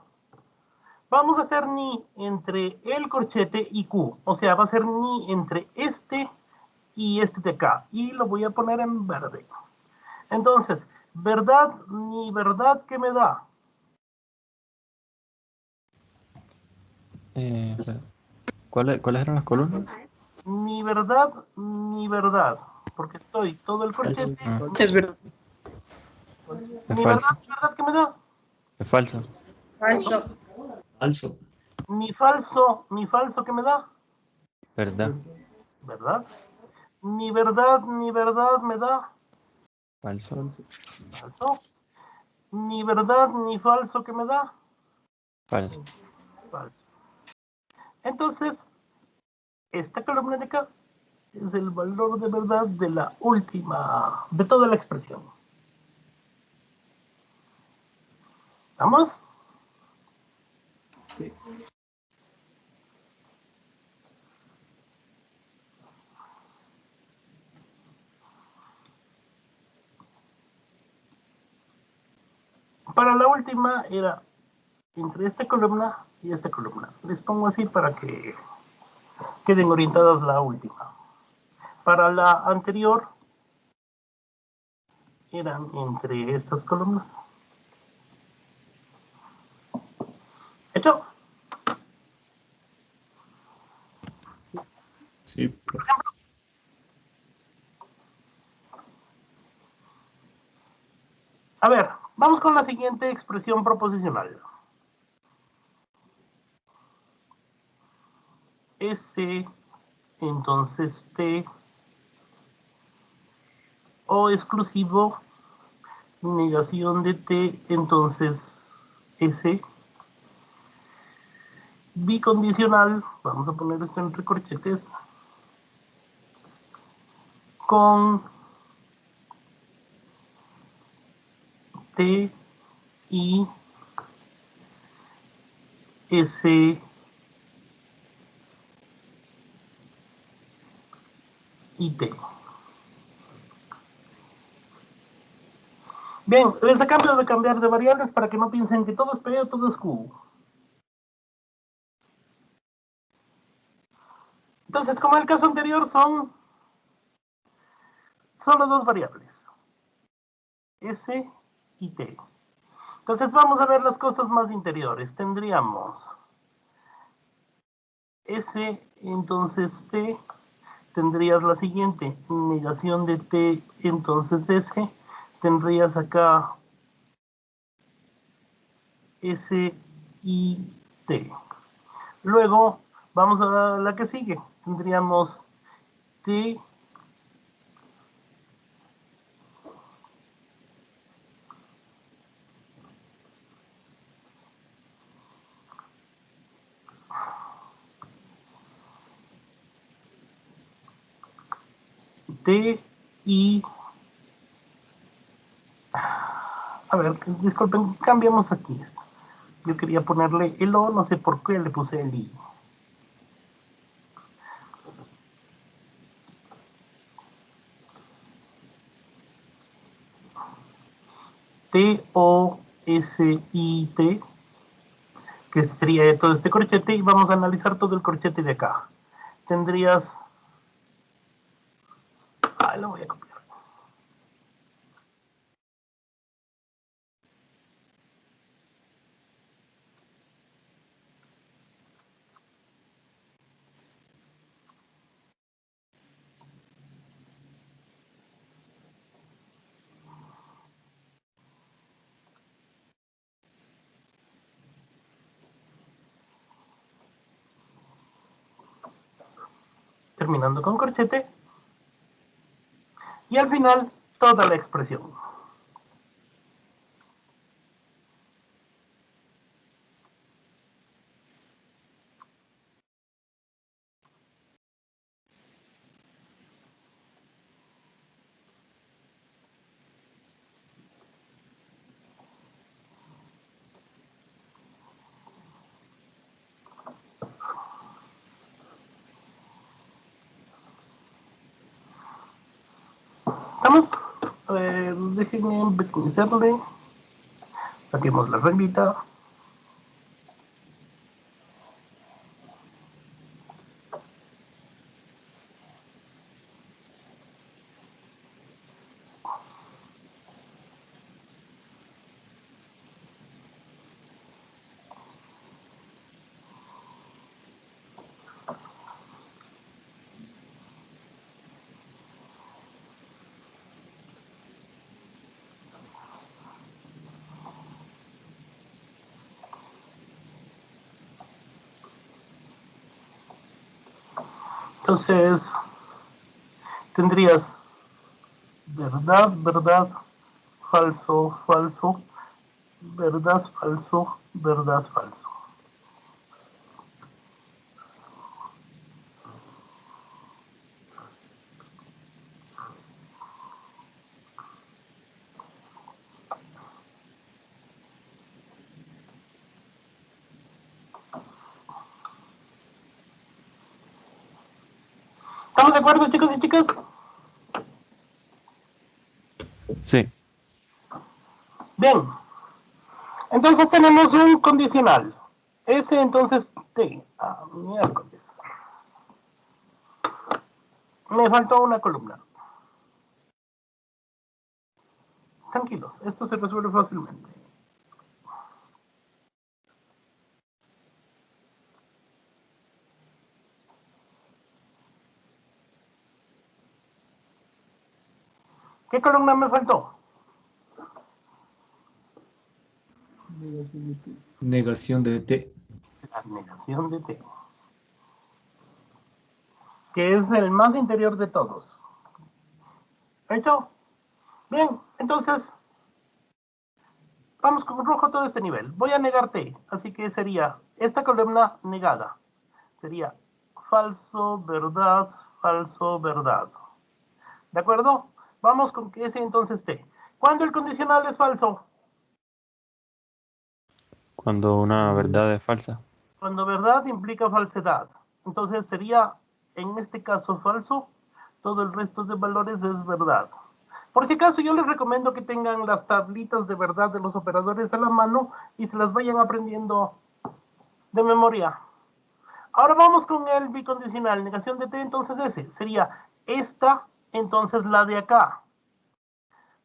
Vamos a hacer ni entre el corchete y Q. O sea, va a ser ni entre este y este de acá. Y lo voy a poner en verde. Entonces, verdad ni verdad, ¿qué me da? Espera. ¿Cuáles eran las columnas? Ni verdad ni verdad. Porque estoy todo el corchete. Es verdad. Es Ni falso. verdad ni verdad, ¿qué me da? Es falso. Falso. Falso. Ni falso, ¿qué me da? ¿Verdad? ¿Verdad? Ni verdad me da. Falso. Falso. Ni verdad ni falso, ¿qué me da? Falso. Falso. Entonces, esta columna de acá es el valor de verdad de la última, de toda la expresión. ¿Vamos? Sí. Para la última era entre esta columna y esta columna. Les pongo así para que queden orientadas la última. Para la anterior eran entre estas columnas. ¿Hecho? Sí, profe. A ver, vamos con la siguiente expresión proposicional. S, entonces T, o exclusivo, negación de T, entonces S, bicondicional, vamos a poner esto entre corchetes, con T y S y T. Bien, les acabo de cambiar de variables para que no piensen que todo es P o todo es Q. Entonces, como en el caso anterior, son solo dos variables, S y T. Entonces vamos a ver las cosas más interiores. Tendríamos S, entonces T, tendrías la siguiente, negación de T, entonces S, tendrías acá S y T. Luego, vamos a la que sigue, tendríamos T y... A ver, disculpen, cambiamos aquí esto. Yo quería ponerle el O, no sé por qué le puse el I. T-O-S-I-T, que sería todo este corchete, y vamos a analizar todo el corchete de acá. Tendrías... lo voy a copiar. Terminando con corchete. Y al final, toda la expresión. ¿Estamos? A ver, déjenme pequeñizarle. Saquemos la reglita. Entonces, tendrías verdad, verdad, falso, falso, verdad, falso, verdad, falso. ¿Estamos de acuerdo, chicos y chicas? Sí. Bien. Entonces tenemos un condicional. S entonces T. Miércoles. Me faltó una columna. Tranquilos, esto se resuelve fácilmente. ¿Qué columna me faltó? Negación de T. La negación de T. Que es el más interior de todos. ¿Hecho? Bien, entonces, vamos con rojo todo este nivel. Voy a negar T, así que sería esta columna negada. Sería falso, verdad, falso, verdad. ¿De acuerdo? Vamos con que ese entonces T. ¿Cuándo el condicional es falso? Cuando una verdad es falsa. Cuando verdad implica falsedad. Entonces sería, en este caso, falso. Todo el resto de valores es verdad. Por si acaso, yo les recomiendo que tengan las tablitas de verdad de los operadores a la mano y se las vayan aprendiendo de memoria. Ahora vamos con el bicondicional. Negación de T, entonces ese. Sería esta, entonces la de acá.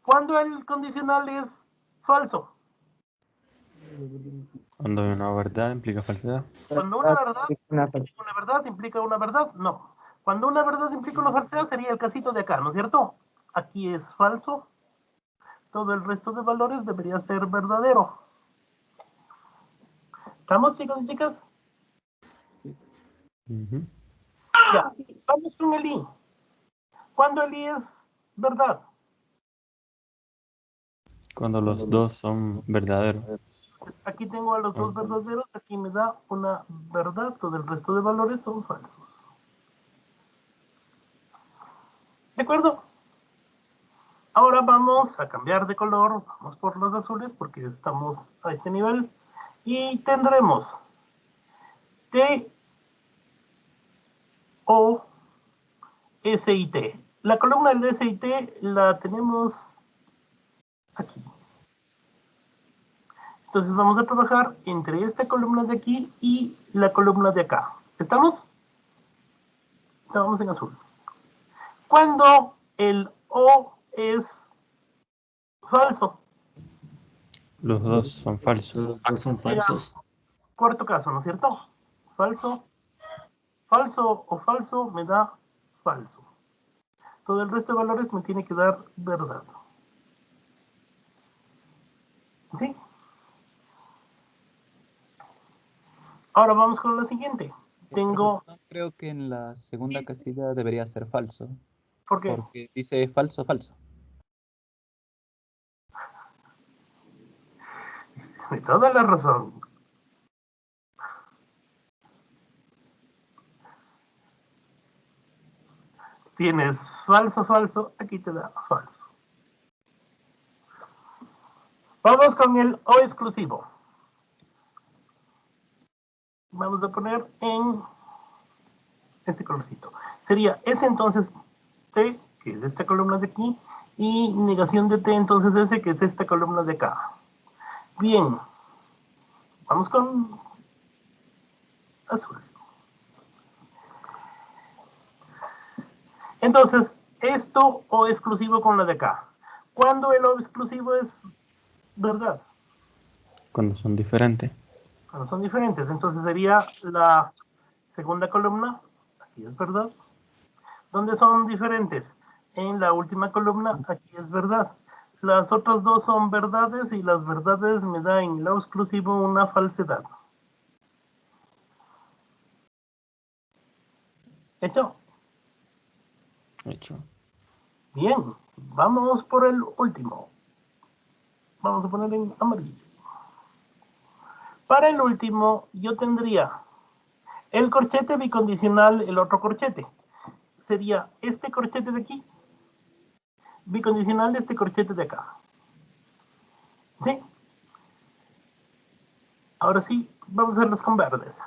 ¿Cuándo el condicional es falso? Cuando una verdad implica falsedad. Cuando una verdad implica una verdad, implica una verdad, no. Cuando una verdad implica una falsedad sería el casito de acá, ¿no es cierto? Aquí es falso. Todo el resto de valores debería ser verdadero. ¿Estamos, chicos y chicas? Ya, vamos con el I. ¿Cuándo el I es verdad? Cuando los dos son verdaderos. Aquí tengo a los dos verdaderos, aquí me da una verdad, todo el resto de valores son falsos. ¿De acuerdo? Ahora vamos a cambiar de color, vamos por los azules porque estamos a este nivel. Y tendremos T, O, S y T. La columna del S y T la tenemos aquí. Entonces vamos a trabajar entre esta columna de aquí y la columna de acá. ¿Estamos? Estamos en azul. Cuando el O es falso. Los dos son falsos. Los dos son falsos. Cuarto caso, ¿no es cierto? Falso. Falso o falso me da falso. Todo el resto de valores me tiene que dar verdad. ¿Sí? Ahora vamos con la siguiente. Tengo... Creo que en la segunda casilla debería ser falso. ¿Por qué? Porque dice falso, falso. Tiene toda la razón. Tienes falso, falso, aquí te da falso. Vamos con el O exclusivo. Vamos a poner en este colorcito. Sería ese entonces T, que es esta columna de aquí, y negación de T entonces ese, que es esta columna de acá. Bien. Vamos con azul. Entonces, esto O exclusivo con la de acá. ¿Cuándo el O exclusivo es verdad? Cuando son diferentes. Cuando son diferentes. Entonces sería la segunda columna. Aquí es verdad. ¿Dónde son diferentes? En la última columna, aquí es verdad. Las otras dos son verdades y las verdades me da en el O exclusivo una falsedad. ¿Hecho? Hecho. Bien, vamos por el último. Vamos a poner en amarillo. Para el último, yo tendría el corchete bicondicional, el otro corchete. Sería este corchete de aquí, bicondicional de este corchete de acá. ¿Sí? Ahora sí, vamos a hacerlos con verdes.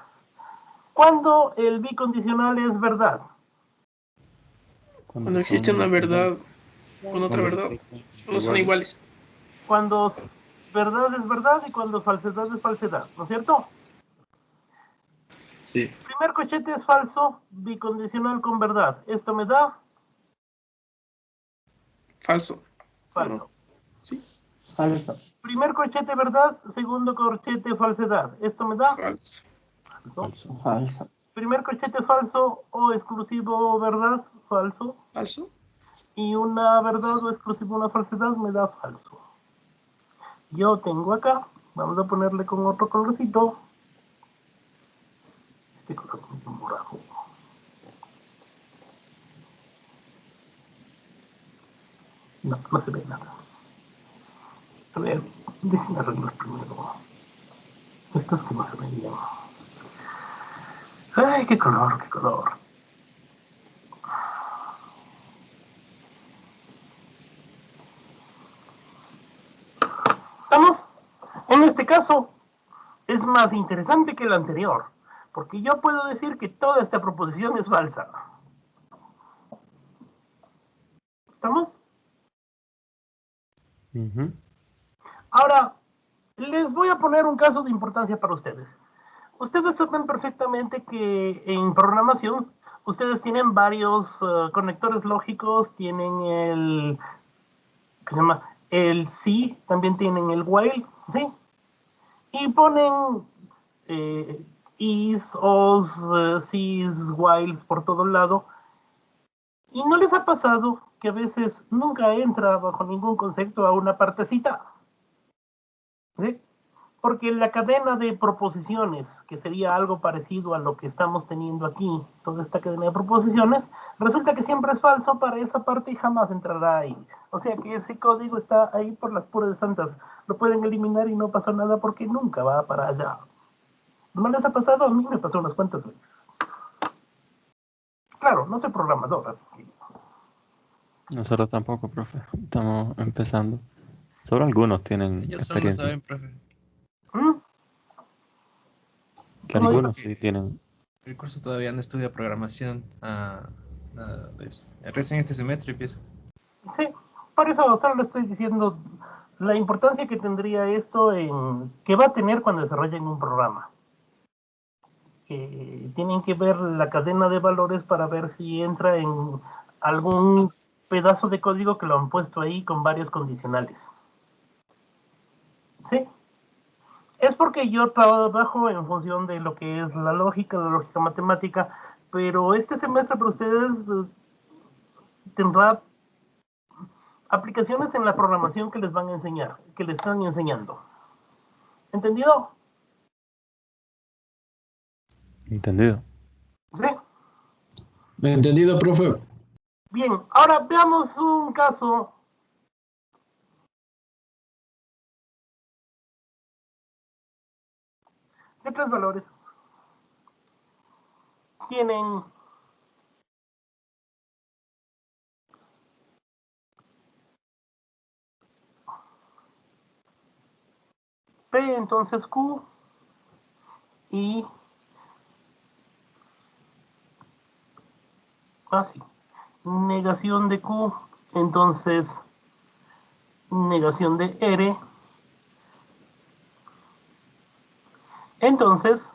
¿Cuándo el bicondicional es verdad? Cuando existe una verdad con otra verdad, no son iguales. Cuando verdad es verdad y cuando falsedad es falsedad, ¿no es cierto? Sí. El primer corchete es falso, bicondicional con verdad. Esto me da Falso. Falso. Sí. Falso. Primer corchete verdad, segundo corchete falsedad. ¿Esto me da? Falso. Falso. Falso. Primer corchete falso o exclusivo verdad, falso. Falso. Y una verdad o exclusivo una falsedad me da falso. Yo tengo acá, vamos a ponerle con otro colorcito. Este color es morado. No, no se ve nada. A ver, déjenme arreglar primero. Estos que no se ven bien. Ay, qué color, qué color. ¿Estamos? En este caso, es más interesante que el anterior, porque yo puedo decir que toda esta proposición es falsa. ¿Estamos? Ujú. Ahora, les voy a poner un caso de importancia para ustedes. Ustedes saben perfectamente que en programación ustedes tienen varios conectores lógicos, tienen el, ¿qué se llama? El si, también tienen el while, ¿sí? Y ponen is, os, sys, whiles por todo lado. ¿Y no les ha pasado que a veces nunca entra bajo ningún concepto a una partecita? ¿Sí? Porque la cadena de proposiciones, que sería algo parecido a lo que estamos teniendo aquí, toda esta cadena de proposiciones, resulta que siempre es falso para esa parte y jamás entrará ahí. O sea que ese código está ahí por las puras santas. Lo pueden eliminar y no pasa nada porque nunca va para allá. ¿No les ha pasado? A mí me pasó unas cuantas veces. Claro, no soy programador, así que... Nosotros tampoco, profe. Estamos empezando. Solo algunos tienen Ellos solo experiencia. saben, profe. ¿Mm? Que ¿Cómo algunos dijo? sí tienen. El curso todavía no estudia programación. Nada de eso. Recién este semestre empieza. Sí, por eso solo le estoy diciendo la importancia que tendría esto en que va a tener cuando desarrollen un programa. Tienen que ver la cadena de valores para ver si entra en algún pedazo de código que lo han puesto ahí con varios condicionales. ¿Sí? Es porque yo trabajo en función de lo que es la lógica matemática, pero este semestre para ustedes tendrá aplicaciones en la programación que les van a enseñar, que les están enseñando. ¿Entendido? Entendido. ¿Sí? ¿Entendido, profe? Bien, ahora veamos un caso. De tres valores. Tienen P, entonces Q, y así. Negación de Q, entonces negación de R, entonces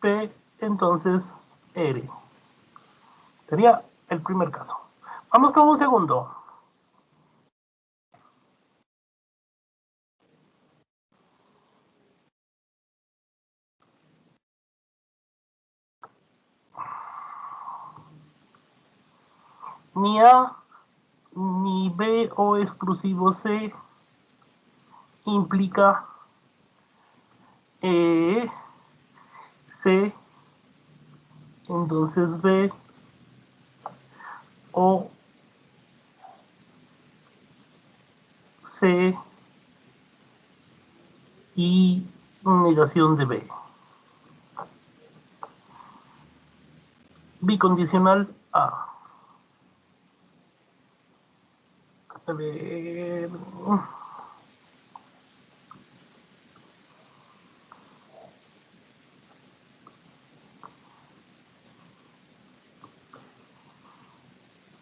P, entonces R. Sería el primer caso. Vamos con un segundo. Ni A ni B o exclusivo C implica C, entonces B o C y negación de B. Bicondicional A. A ver...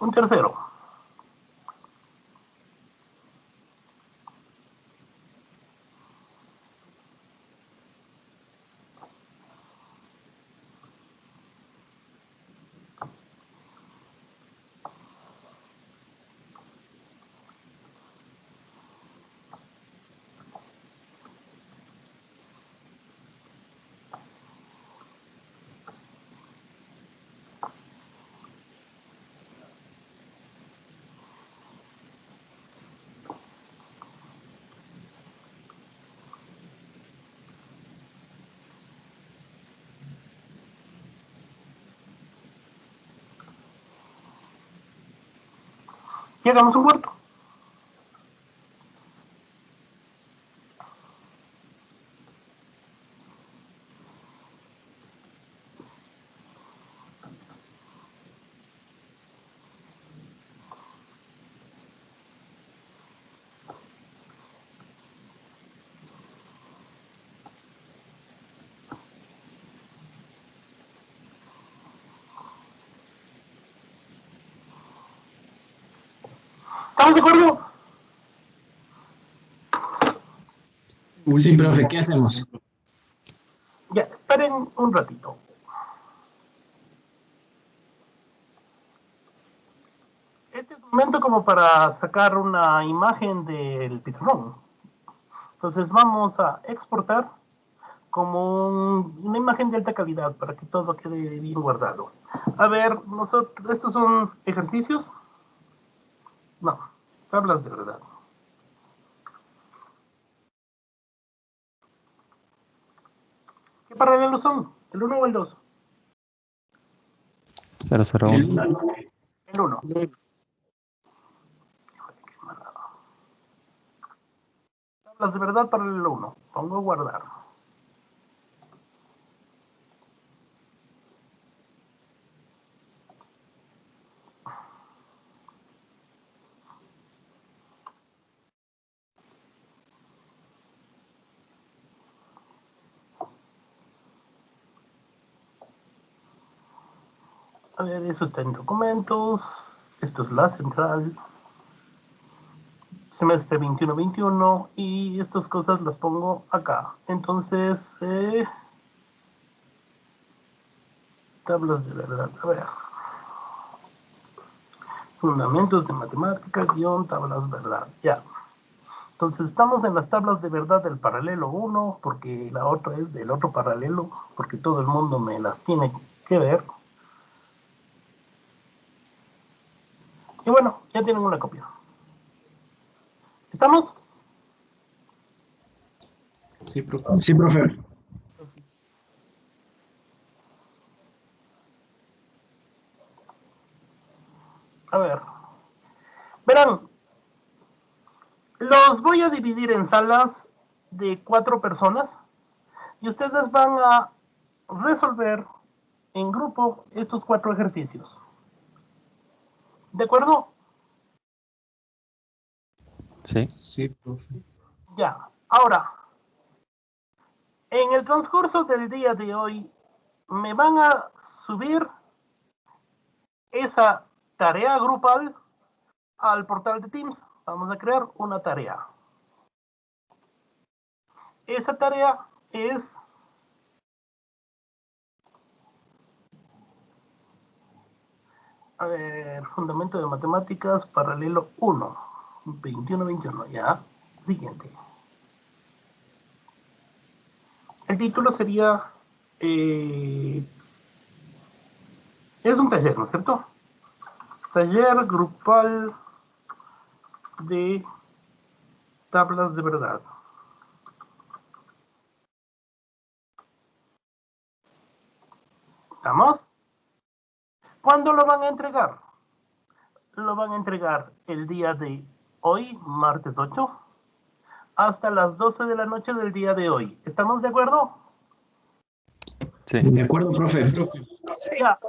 Un tercero. Y hagamos un cuarto. ¿Estamos de acuerdo? Sí, profe, ¿qué hacemos? Ya, esperen un ratito. Este es un momento como para sacar una imagen del pizarrón. Entonces vamos a exportar como una imagen de alta calidad para que todo quede bien guardado. A ver, estos son ejercicios. No, tablas de verdad. ¿Qué paralelos son? ¿El 1 o el 2? 001. El 1. Tablas de verdad paralelo 1. Pongo guardar. A ver, eso está en documentos. Esto es la central. Semestre 21-21. Y estas cosas las pongo acá. Entonces, tablas de verdad. A ver. Fundamentos de matemática, tablas verdad. Ya. Entonces, estamos en las tablas de verdad del paralelo 1, porque la otra es del otro paralelo, porque todo el mundo me las tiene que ver. Y bueno, ya tienen una copia. ¿Estamos? Sí, profe. Sí, profe. A ver. Verán, los voy a dividir en salas de 4 personas y ustedes van a resolver en grupo estos 4 ejercicios. ¿De acuerdo? Sí. Sí, profe. Ya. Ahora, en el transcurso del día de hoy, me van a subir esa tarea grupal al portal de Teams. Vamos a crear una tarea. Esa tarea es a ver, fundamento de matemáticas, paralelo 1, 21-21, ya. Siguiente. El título sería, es un taller, ¿no es cierto? Taller grupal de tablas de verdad. ¿Vamos? ¿Cuándo lo van a entregar? Lo van a entregar el día de hoy, martes 8, hasta las 12 de la noche del día de hoy. ¿Estamos de acuerdo? Sí. De acuerdo, profe. Ya.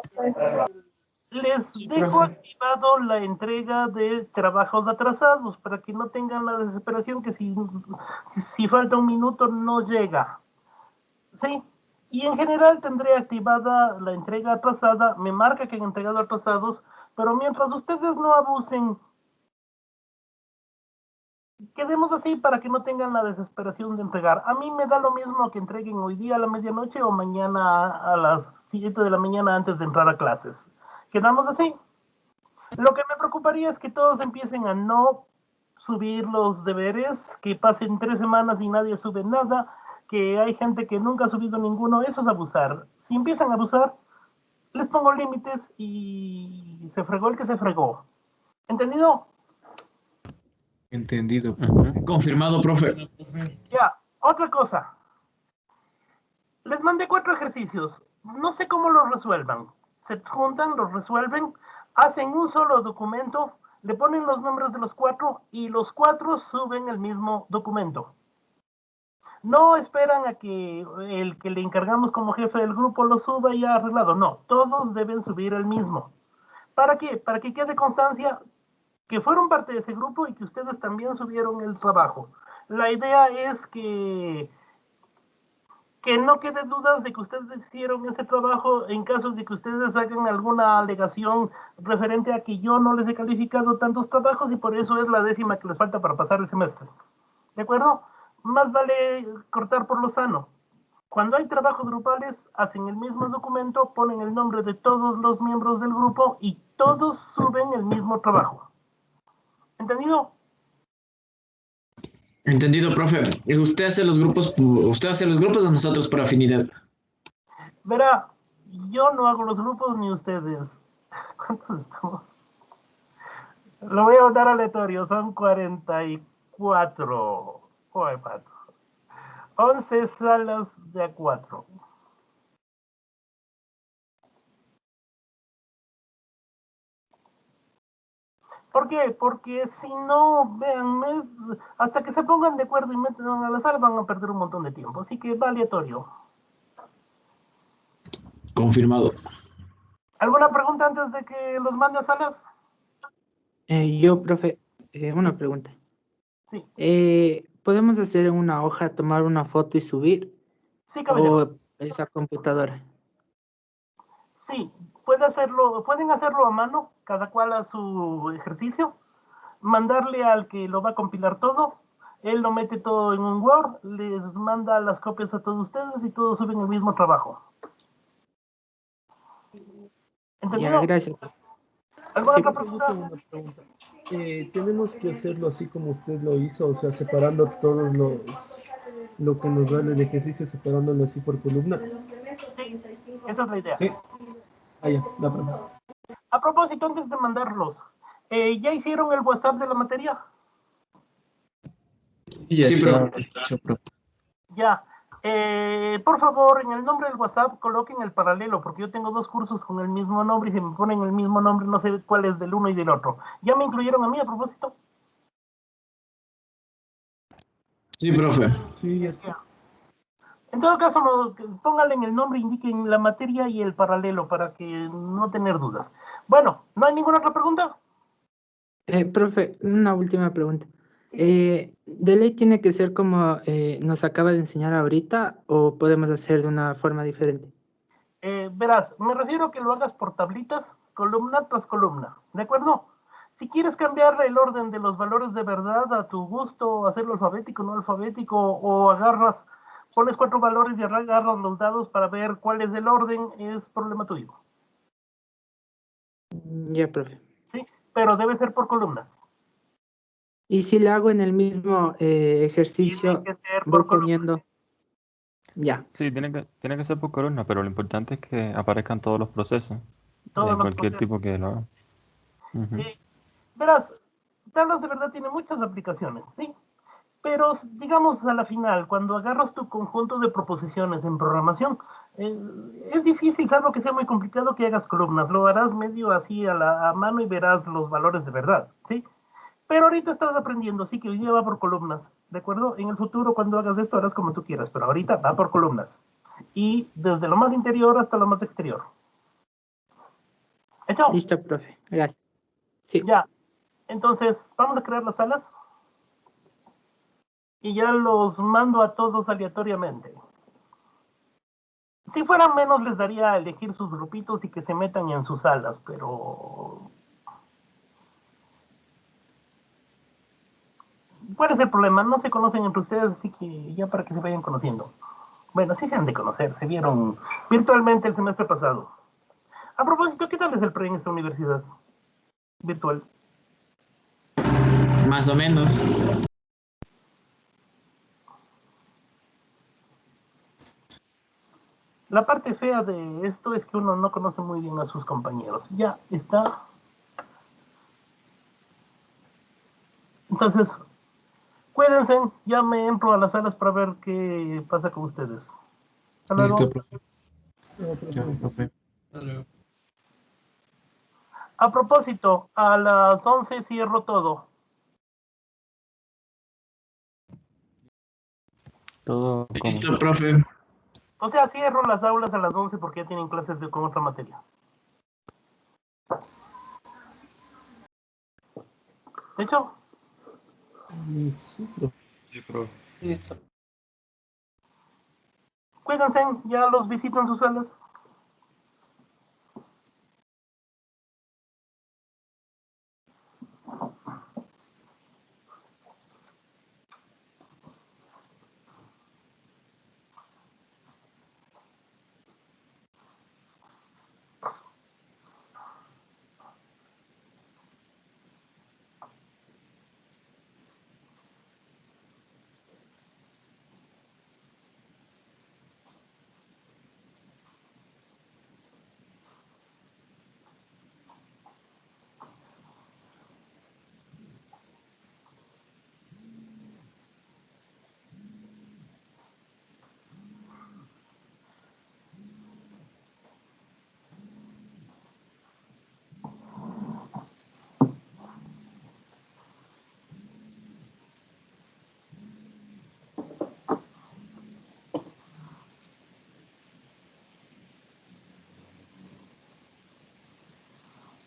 Les dejo activado la entrega de trabajos atrasados para que no tengan la desesperación que si falta un minuto no llega. ¿Sí? Y en general tendré activada la entrega atrasada, me marca que han entregado atrasados, pero mientras ustedes no abusen, quedemos así para que no tengan la desesperación de entregar. A mí me da lo mismo que entreguen hoy día a la medianoche o mañana a las 7 de la mañana antes de entrar a clases. ¿Quedamos así? Lo que me preocuparía es que todos empiecen a no subir los deberes, que pasen 3 semanas y nadie sube nada, que hay gente que nunca ha subido ninguno, eso es abusar. Si empiezan a abusar, les pongo límites y se fregó el que se fregó. ¿Entendido? Entendido. Confirmado, profe. Ya, otra cosa. Les mandé 4 ejercicios. No sé cómo los resuelvan. Se juntan, los resuelven, hacen un solo documento le ponen los nombres de los 4 y los 4 suben el mismo documento. No esperan a que el que le encargamos como jefe del grupo lo suba y ya arreglado. No, todos deben subir el mismo. ¿Para qué? Para que quede constancia que fueron parte de ese grupo y que ustedes también subieron el trabajo. La idea es que no quede dudas de que ustedes hicieron ese trabajo en caso de que ustedes hagan alguna alegación referente a que yo no les he calificado tantos trabajos y por eso es la 10ª que les falta para pasar el semestre. ¿De acuerdo? Más vale cortar por lo sano. Cuando hay trabajos grupales, hacen el mismo documento, ponen el nombre de todos los miembros del grupo y todos suben el mismo trabajo. ¿Entendido? Entendido, profe. ¿Usted hace los grupos o nosotros por afinidad? Verá, yo no hago los grupos ni ustedes. ¿Cuántos estamos? Lo voy a votar aleatorio, son 44. Joder, pato. 11 salas de A4. ¿Por qué? Porque si no, vean, hasta que se pongan de acuerdo y meten a la sala van a perder un montón de tiempo. Así que va aleatorio. Confirmado. ¿Alguna pregunta antes de que los mande a salas? Yo, profe, una pregunta. Sí. ¿Podemos hacer en una hoja, tomar una foto y subir? Sí, caballero. ¿O esa computadora? Sí, pueden hacerlo a mano, cada cual a su ejercicio, mandarle al que lo va a compilar todo, él lo mete todo en un Word, les manda las copias a todos ustedes y todos suben el mismo trabajo. ¿Entendido? Ya, gracias. ¿Alguna Sí, otra profe, yo pregunta? tengo una pregunta. Tenemos que hacerlo así como usted lo hizo, o sea, separando todos lo que nos da el ejercicio, separándolo así por columna. Sí, esa es la idea. Sí. Ah, ya, la pregunta. A propósito, antes de mandarlos, ¿ya hicieron el WhatsApp de la materia? Sí, profe. Ya. Por favor, en el nombre del WhatsApp coloquen el paralelo, porque yo tengo 2 cursos con el mismo nombre y si me ponen el mismo nombre no sé cuál es del uno y del otro. ¿Ya me incluyeron a mí a propósito? Sí, profe. Sí, ya está. En todo caso, pónganle en el nombre, indiquen la materia y el paralelo para que no tener dudas. Bueno, ¿no hay ninguna otra pregunta? Profe, una última pregunta. ¿De ley tiene que ser como nos acaba de enseñar ahorita o podemos hacer de una forma diferente? Verás, me refiero a que lo hagas por tablitas, columna tras columna, ¿de acuerdo? Si quieres cambiar el orden de los valores de verdad a tu gusto, hacerlo alfabético, no alfabético, o pones 4 valores y agarras los dados para ver cuál es el orden, es problema tuyo. Ya, profe. Sí, pero debe ser por columnas. Y si le hago en el mismo ejercicio, Tiene que ser voy por columnas. poniendo... Ya. Sí, tiene que ser por columna, pero lo importante es que aparezcan todos los procesos Todos de los cualquier procesos. tipo que lo haga. Ujú. Verás, tablas de verdad tiene muchas aplicaciones, ¿sí? Pero digamos a la final, cuando agarras tu conjunto de proposiciones en programación, es difícil, salvo que sea muy complicado que hagas columnas. Lo harás medio así a mano y verás los valores de verdad, ¿sí? Pero ahorita estás aprendiendo, así que hoy día va por columnas, ¿de acuerdo? En el futuro, cuando hagas esto, harás como tú quieras, pero ahorita va por columnas. Y desde lo más interior hasta lo más exterior. ¿Hecho? Listo, profe. Gracias. Sí. Ya. Entonces, vamos a crear las salas. Y ya los mando a todos aleatoriamente. Si fueran menos, les daría a elegir sus grupitos y que se metan en sus salas, pero... ¿cuál es el problema? No se conocen entre ustedes, así que ya para que se vayan conociendo. Bueno, sí se han de conocer, se vieron virtualmente el semestre pasado. A propósito, ¿qué tal es el pre en esta universidad? Virtual. Más o menos. La parte fea de esto es que uno no conoce muy bien a sus compañeros. Ya está. Entonces, cuídense, ya me entro a las salas para ver qué pasa con ustedes. Hasta luego. Listo, profe. Chao, profe. Hasta luego. A propósito, a las 11 cierro todo. Todo como... Listo, profe. O sea, cierro las aulas a las 11 porque ya tienen clases con otra materia. ¿De hecho? Sí, profe. Sí, profe. Listo. Cuídense, ya los visito en sus salas.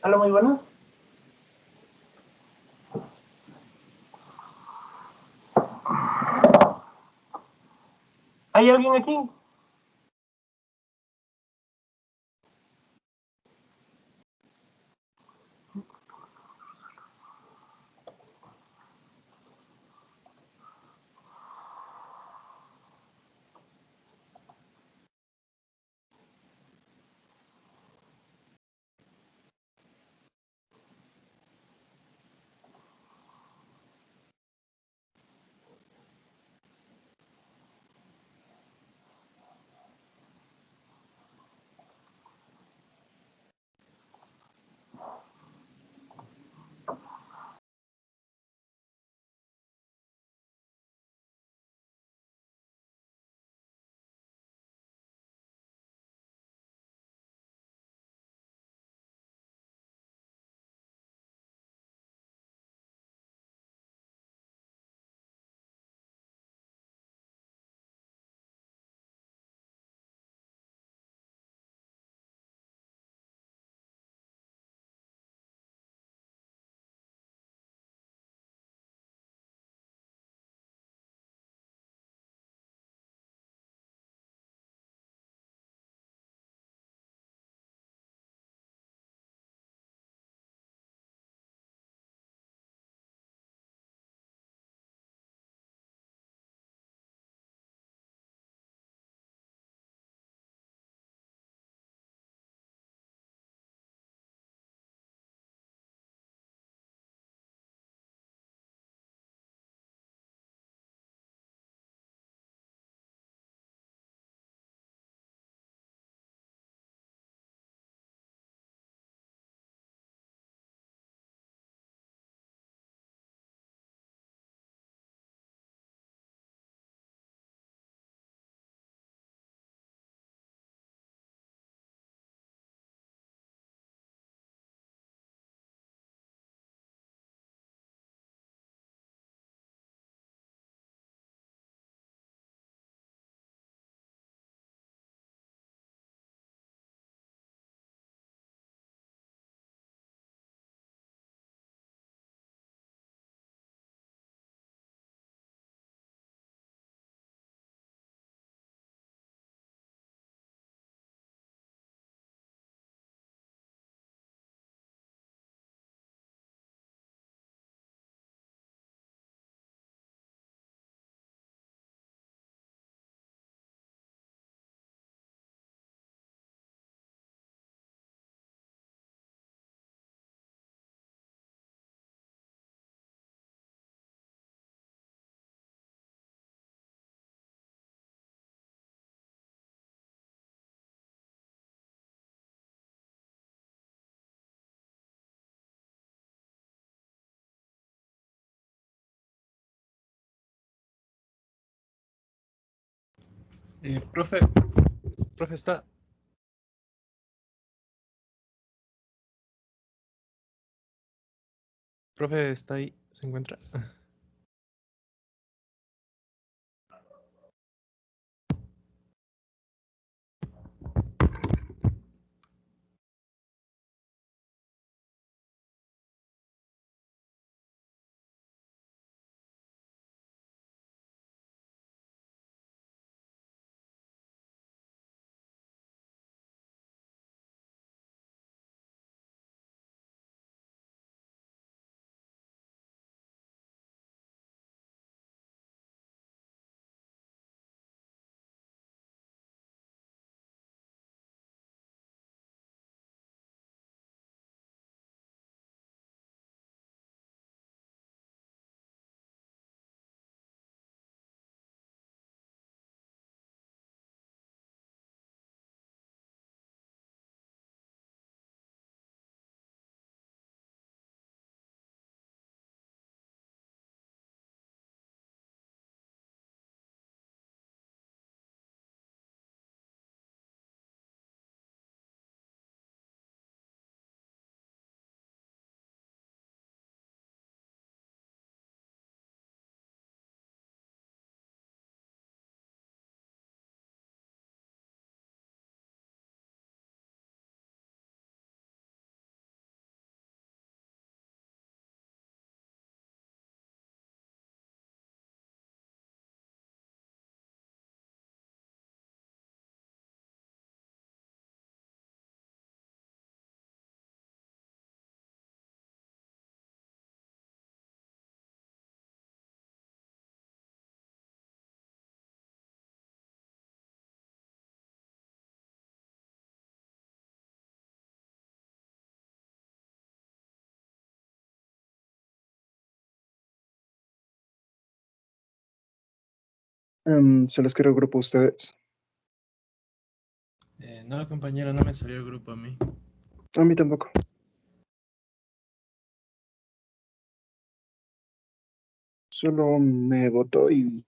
Hola, muy buenas. ¿Hay alguien aquí? Profe, profe, está. Profe, ¿está ahí? ¿Se encuentra? Se les quiere el grupo a ustedes. No, compañero, no me salió el grupo a mí. A mí tampoco. Solo me votó y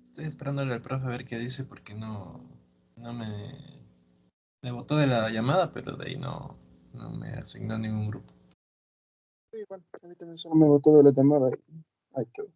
Estoy esperándole al profe a ver qué dice porque no me botó de la llamada, pero de ahí no me asignó ningún grupo. igual, a mí también solo me votó de la llamada y ahí quedó.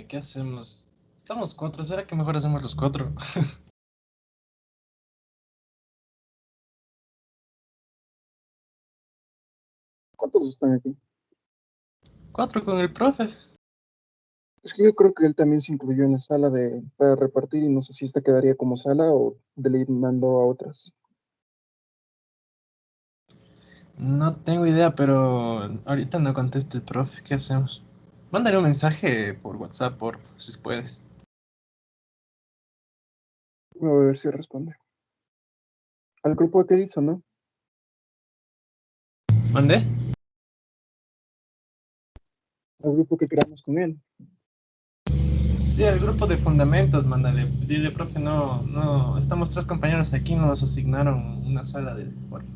¿Qué hacemos? Estamos 4, ¿será que mejor hacemos los 4? ¿Cuántos están aquí? 4 con el profe. Es que yo creo que él también se incluyó en la sala para repartir y no sé si esta quedaría como sala o de le mando a otras. No tengo idea, pero ahorita no contesta el profe. ¿Qué hacemos? Mándale un mensaje por WhatsApp, por si puedes. Voy a ver si responde. Al grupo que hizo, ¿no? ¿Mandé? Al grupo que creamos con él. Sí, al grupo de fundamentos, mándale. Dile, profe, no, estamos 3 compañeros aquí, nos asignaron una sala del porfa.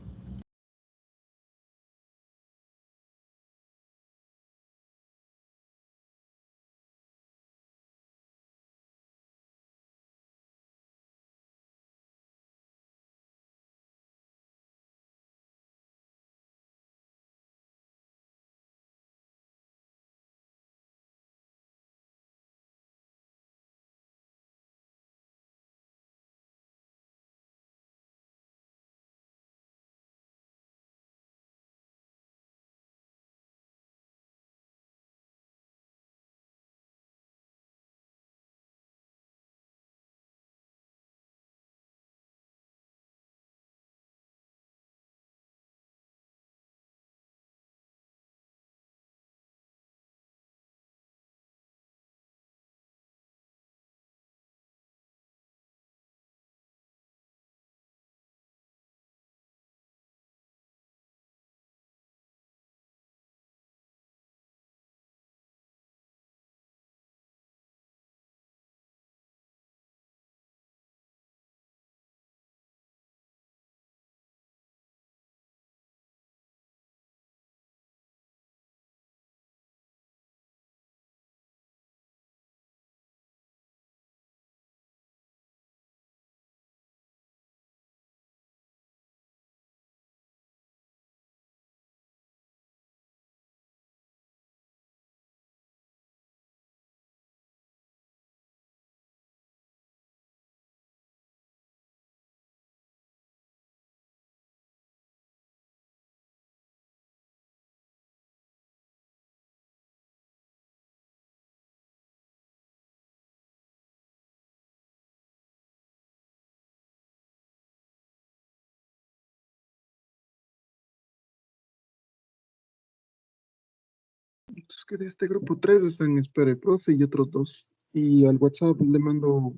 Entonces que de este grupo 3 están en espera el profe y otros 2. Y al WhatsApp le mando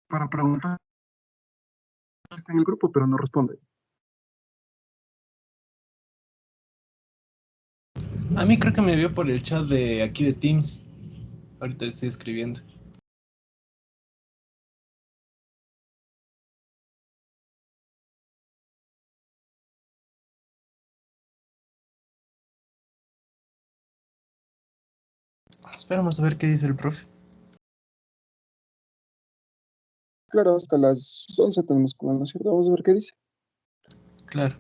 para preguntar. Está en el grupo, pero no responde. A mí creo que me vio por el chat de aquí de Teams. Ahorita estoy escribiendo. Esperamos a ver qué dice el profe. Claro, hasta las 11 tenemos con él, ¿no es cierto? Vamos a ver qué dice. Claro.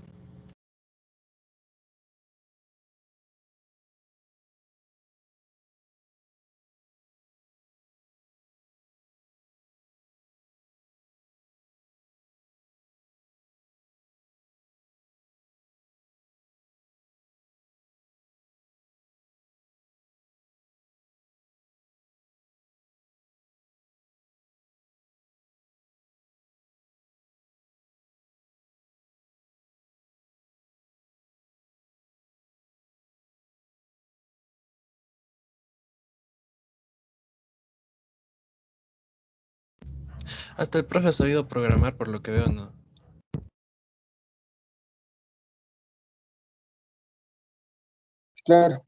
Hasta el profe ha sabido programar por lo que veo, ¿no? Claro.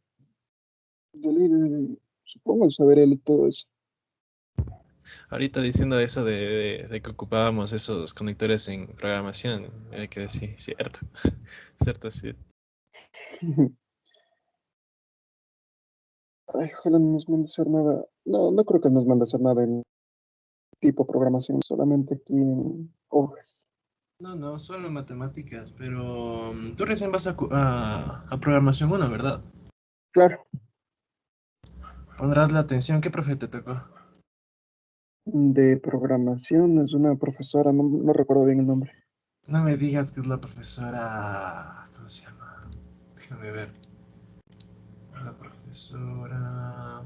Supongo saber él y todo eso. Ahorita diciendo eso de que ocupábamos esos conectores en programación, hay que decir, cierto. Cierto, sí. Ay, ojalá no nos mande a hacer nada. No, no creo que nos mande a hacer nada en tipo programación, solamente aquí en hojas. No, solo matemáticas, pero tú recién vas a programación 1, ¿verdad? Claro. Pondrás la atención. ¿Qué profe te tocó? De programación, es una profesora, no recuerdo bien el nombre. No me digas que es la profesora. ¿Cómo se llama? Déjame ver. La profesora.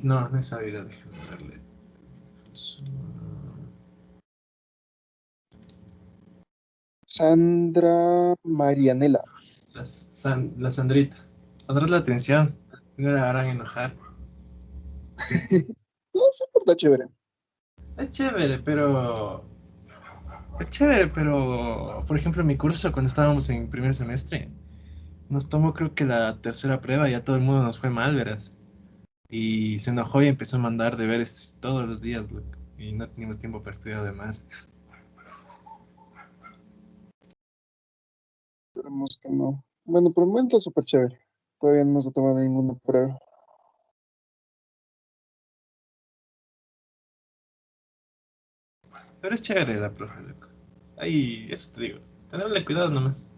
No, no es Ávila, déjame verle. Profesora. Sandra Marianela. La Sandrita. Pondrás la atención. No la harán enojar. No, se porta chévere. Es chévere, pero. Es chévere, pero. Por ejemplo, en mi curso, cuando estábamos en primer semestre, nos tomó creo que la tercera prueba y a todo el mundo nos fue mal, verás. Y se enojó y empezó a mandar deberes todos los días, loco. Y no teníamos tiempo para estudiar además. Esperemos que no. Bueno, por el momento es súper chévere. Todavía no se ha tomado ninguna prueba. Pero es chévere la profe, loco. Ahí, eso te digo. Tenerle cuidado nomás.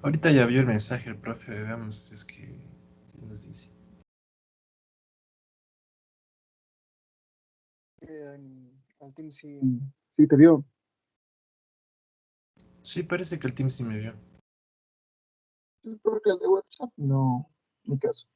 Ahorita ya vio el mensaje el profe, veamos si es que nos dice. Al team sí te vio. Sí, parece que el team sí me vio. Porque el de WhatsApp no, ni caso.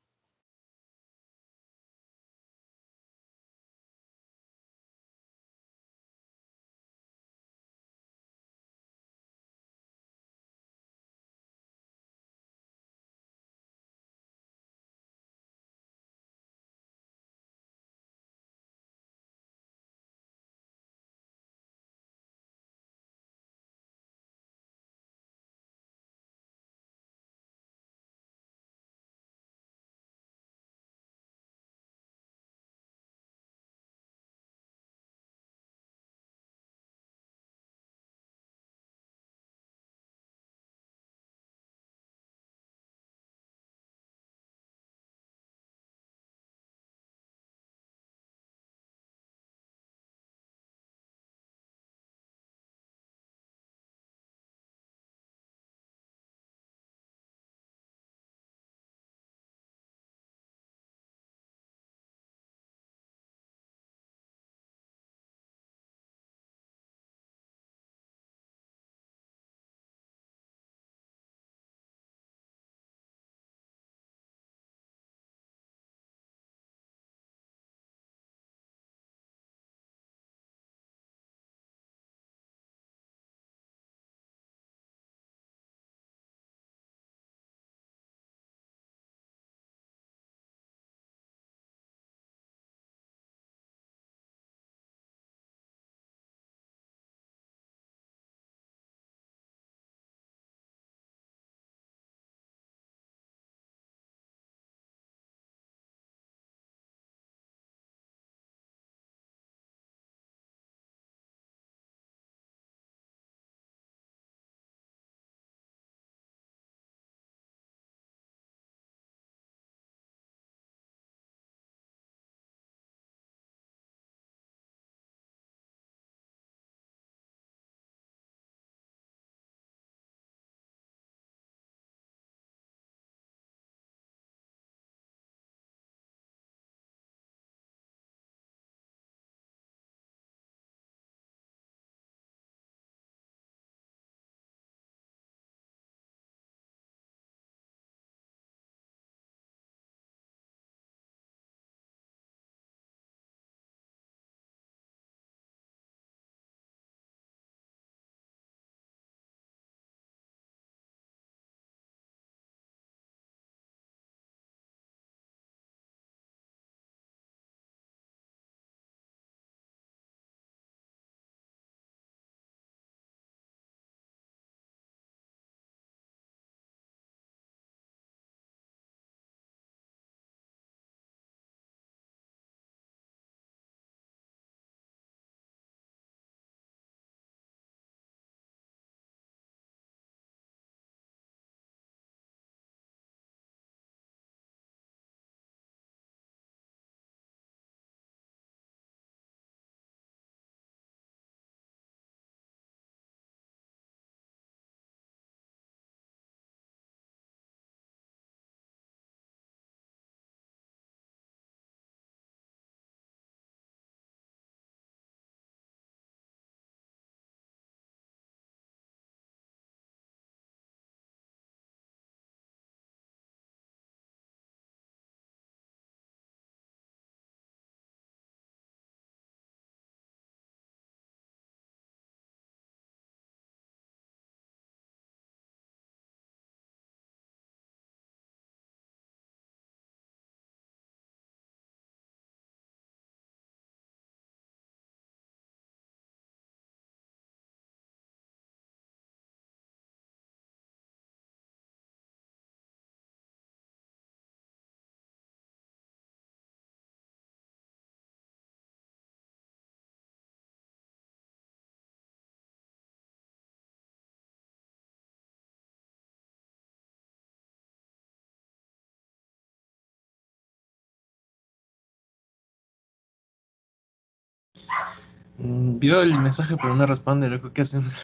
Vio el mensaje pero no responde, loco, ¿qué hacemos?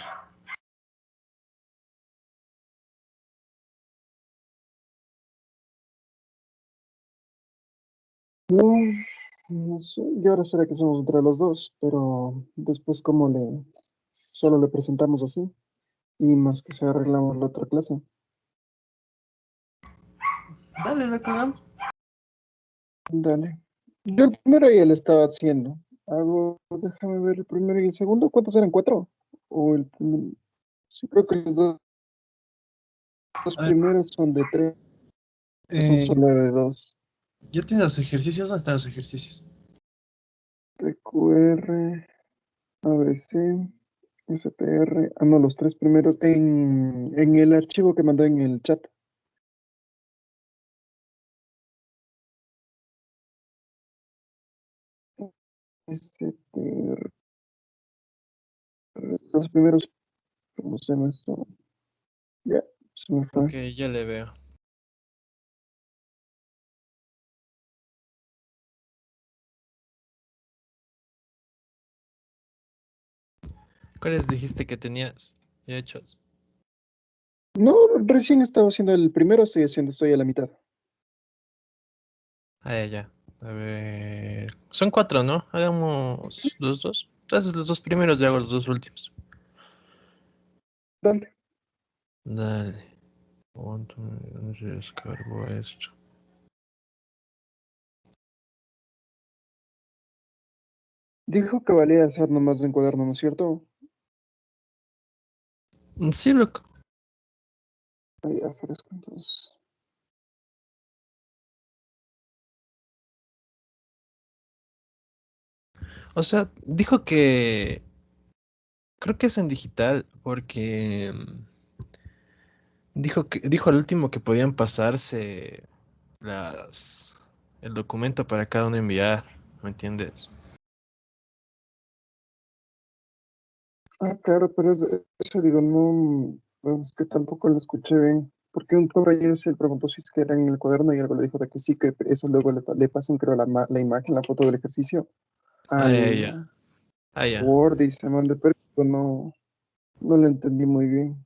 No, no sé, y ahora será que somos entre los dos, pero después solo le presentamos así, y más que se arreglamos la otra clase. Dale, loco, hagamos. Dale. Yo el primero ya le estaba haciendo. Déjame ver el primero y el segundo, ¿cuántos eran? ¿Cuatro? O sí, creo que los A ver, primeros son de tres, son eh, solo de dos. ¿ya tienes los ejercicios? ¿Dónde están los ejercicios? PQR, ABC, SPR. Ah, no, los tres primeros en el archivo que mandé en el chat. SPR. Los primeros, ¿cómo se llama esto? Ya, se me Ok, fue. ya le veo. ¿Cuáles dijiste que tenías ya hechos? No, recién estaba haciendo el primero, estoy a la mitad. Ah, ya, ya. A ver. Son cuatro, ¿no? Hagamos los dos. Entonces los dos primeros y hago los dos últimos. Dale. Dale. ¿Dónde se descargó esto? Dijo que valía hacer nomás en cuaderno, ¿no es cierto? Sí, loco. Voy a hacer esto entonces. O sea, dijo que creo que es en digital porque dijo al último que podían pasarse las el documento para cada uno enviar, ¿me entiendes? Ah, claro, pero eso digo, no, bueno, es que tampoco lo escuché bien. Porque un compañero sí le preguntó si es que era en el cuaderno y algo le dijo de que sí, que eso luego le pasan, creo, la imagen, la foto del ejercicio Ah, ya, ya. al Ah, ya. Word y se mande, pero no lo entendí muy bien.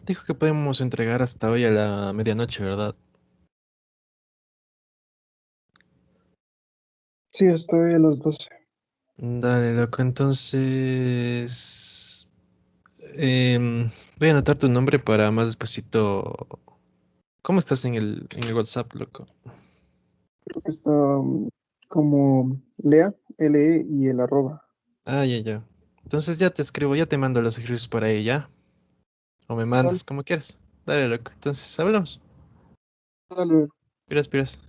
Dijo que podemos entregar hasta hoy a la medianoche, ¿verdad? Sí, estoy a las 12. Dale, loco. Entonces, voy a anotar tu nombre para más despacito. ¿Cómo estás en el WhatsApp, loco? Creo que está como Lea, LE y el arroba. Ah, ya, ya. Entonces ya te escribo, ya te mando los ejercicios para ahí, ¿ya? O me Dale, mandas, como quieras. Dale, loco. Entonces, hablamos. dale. Piras, piras.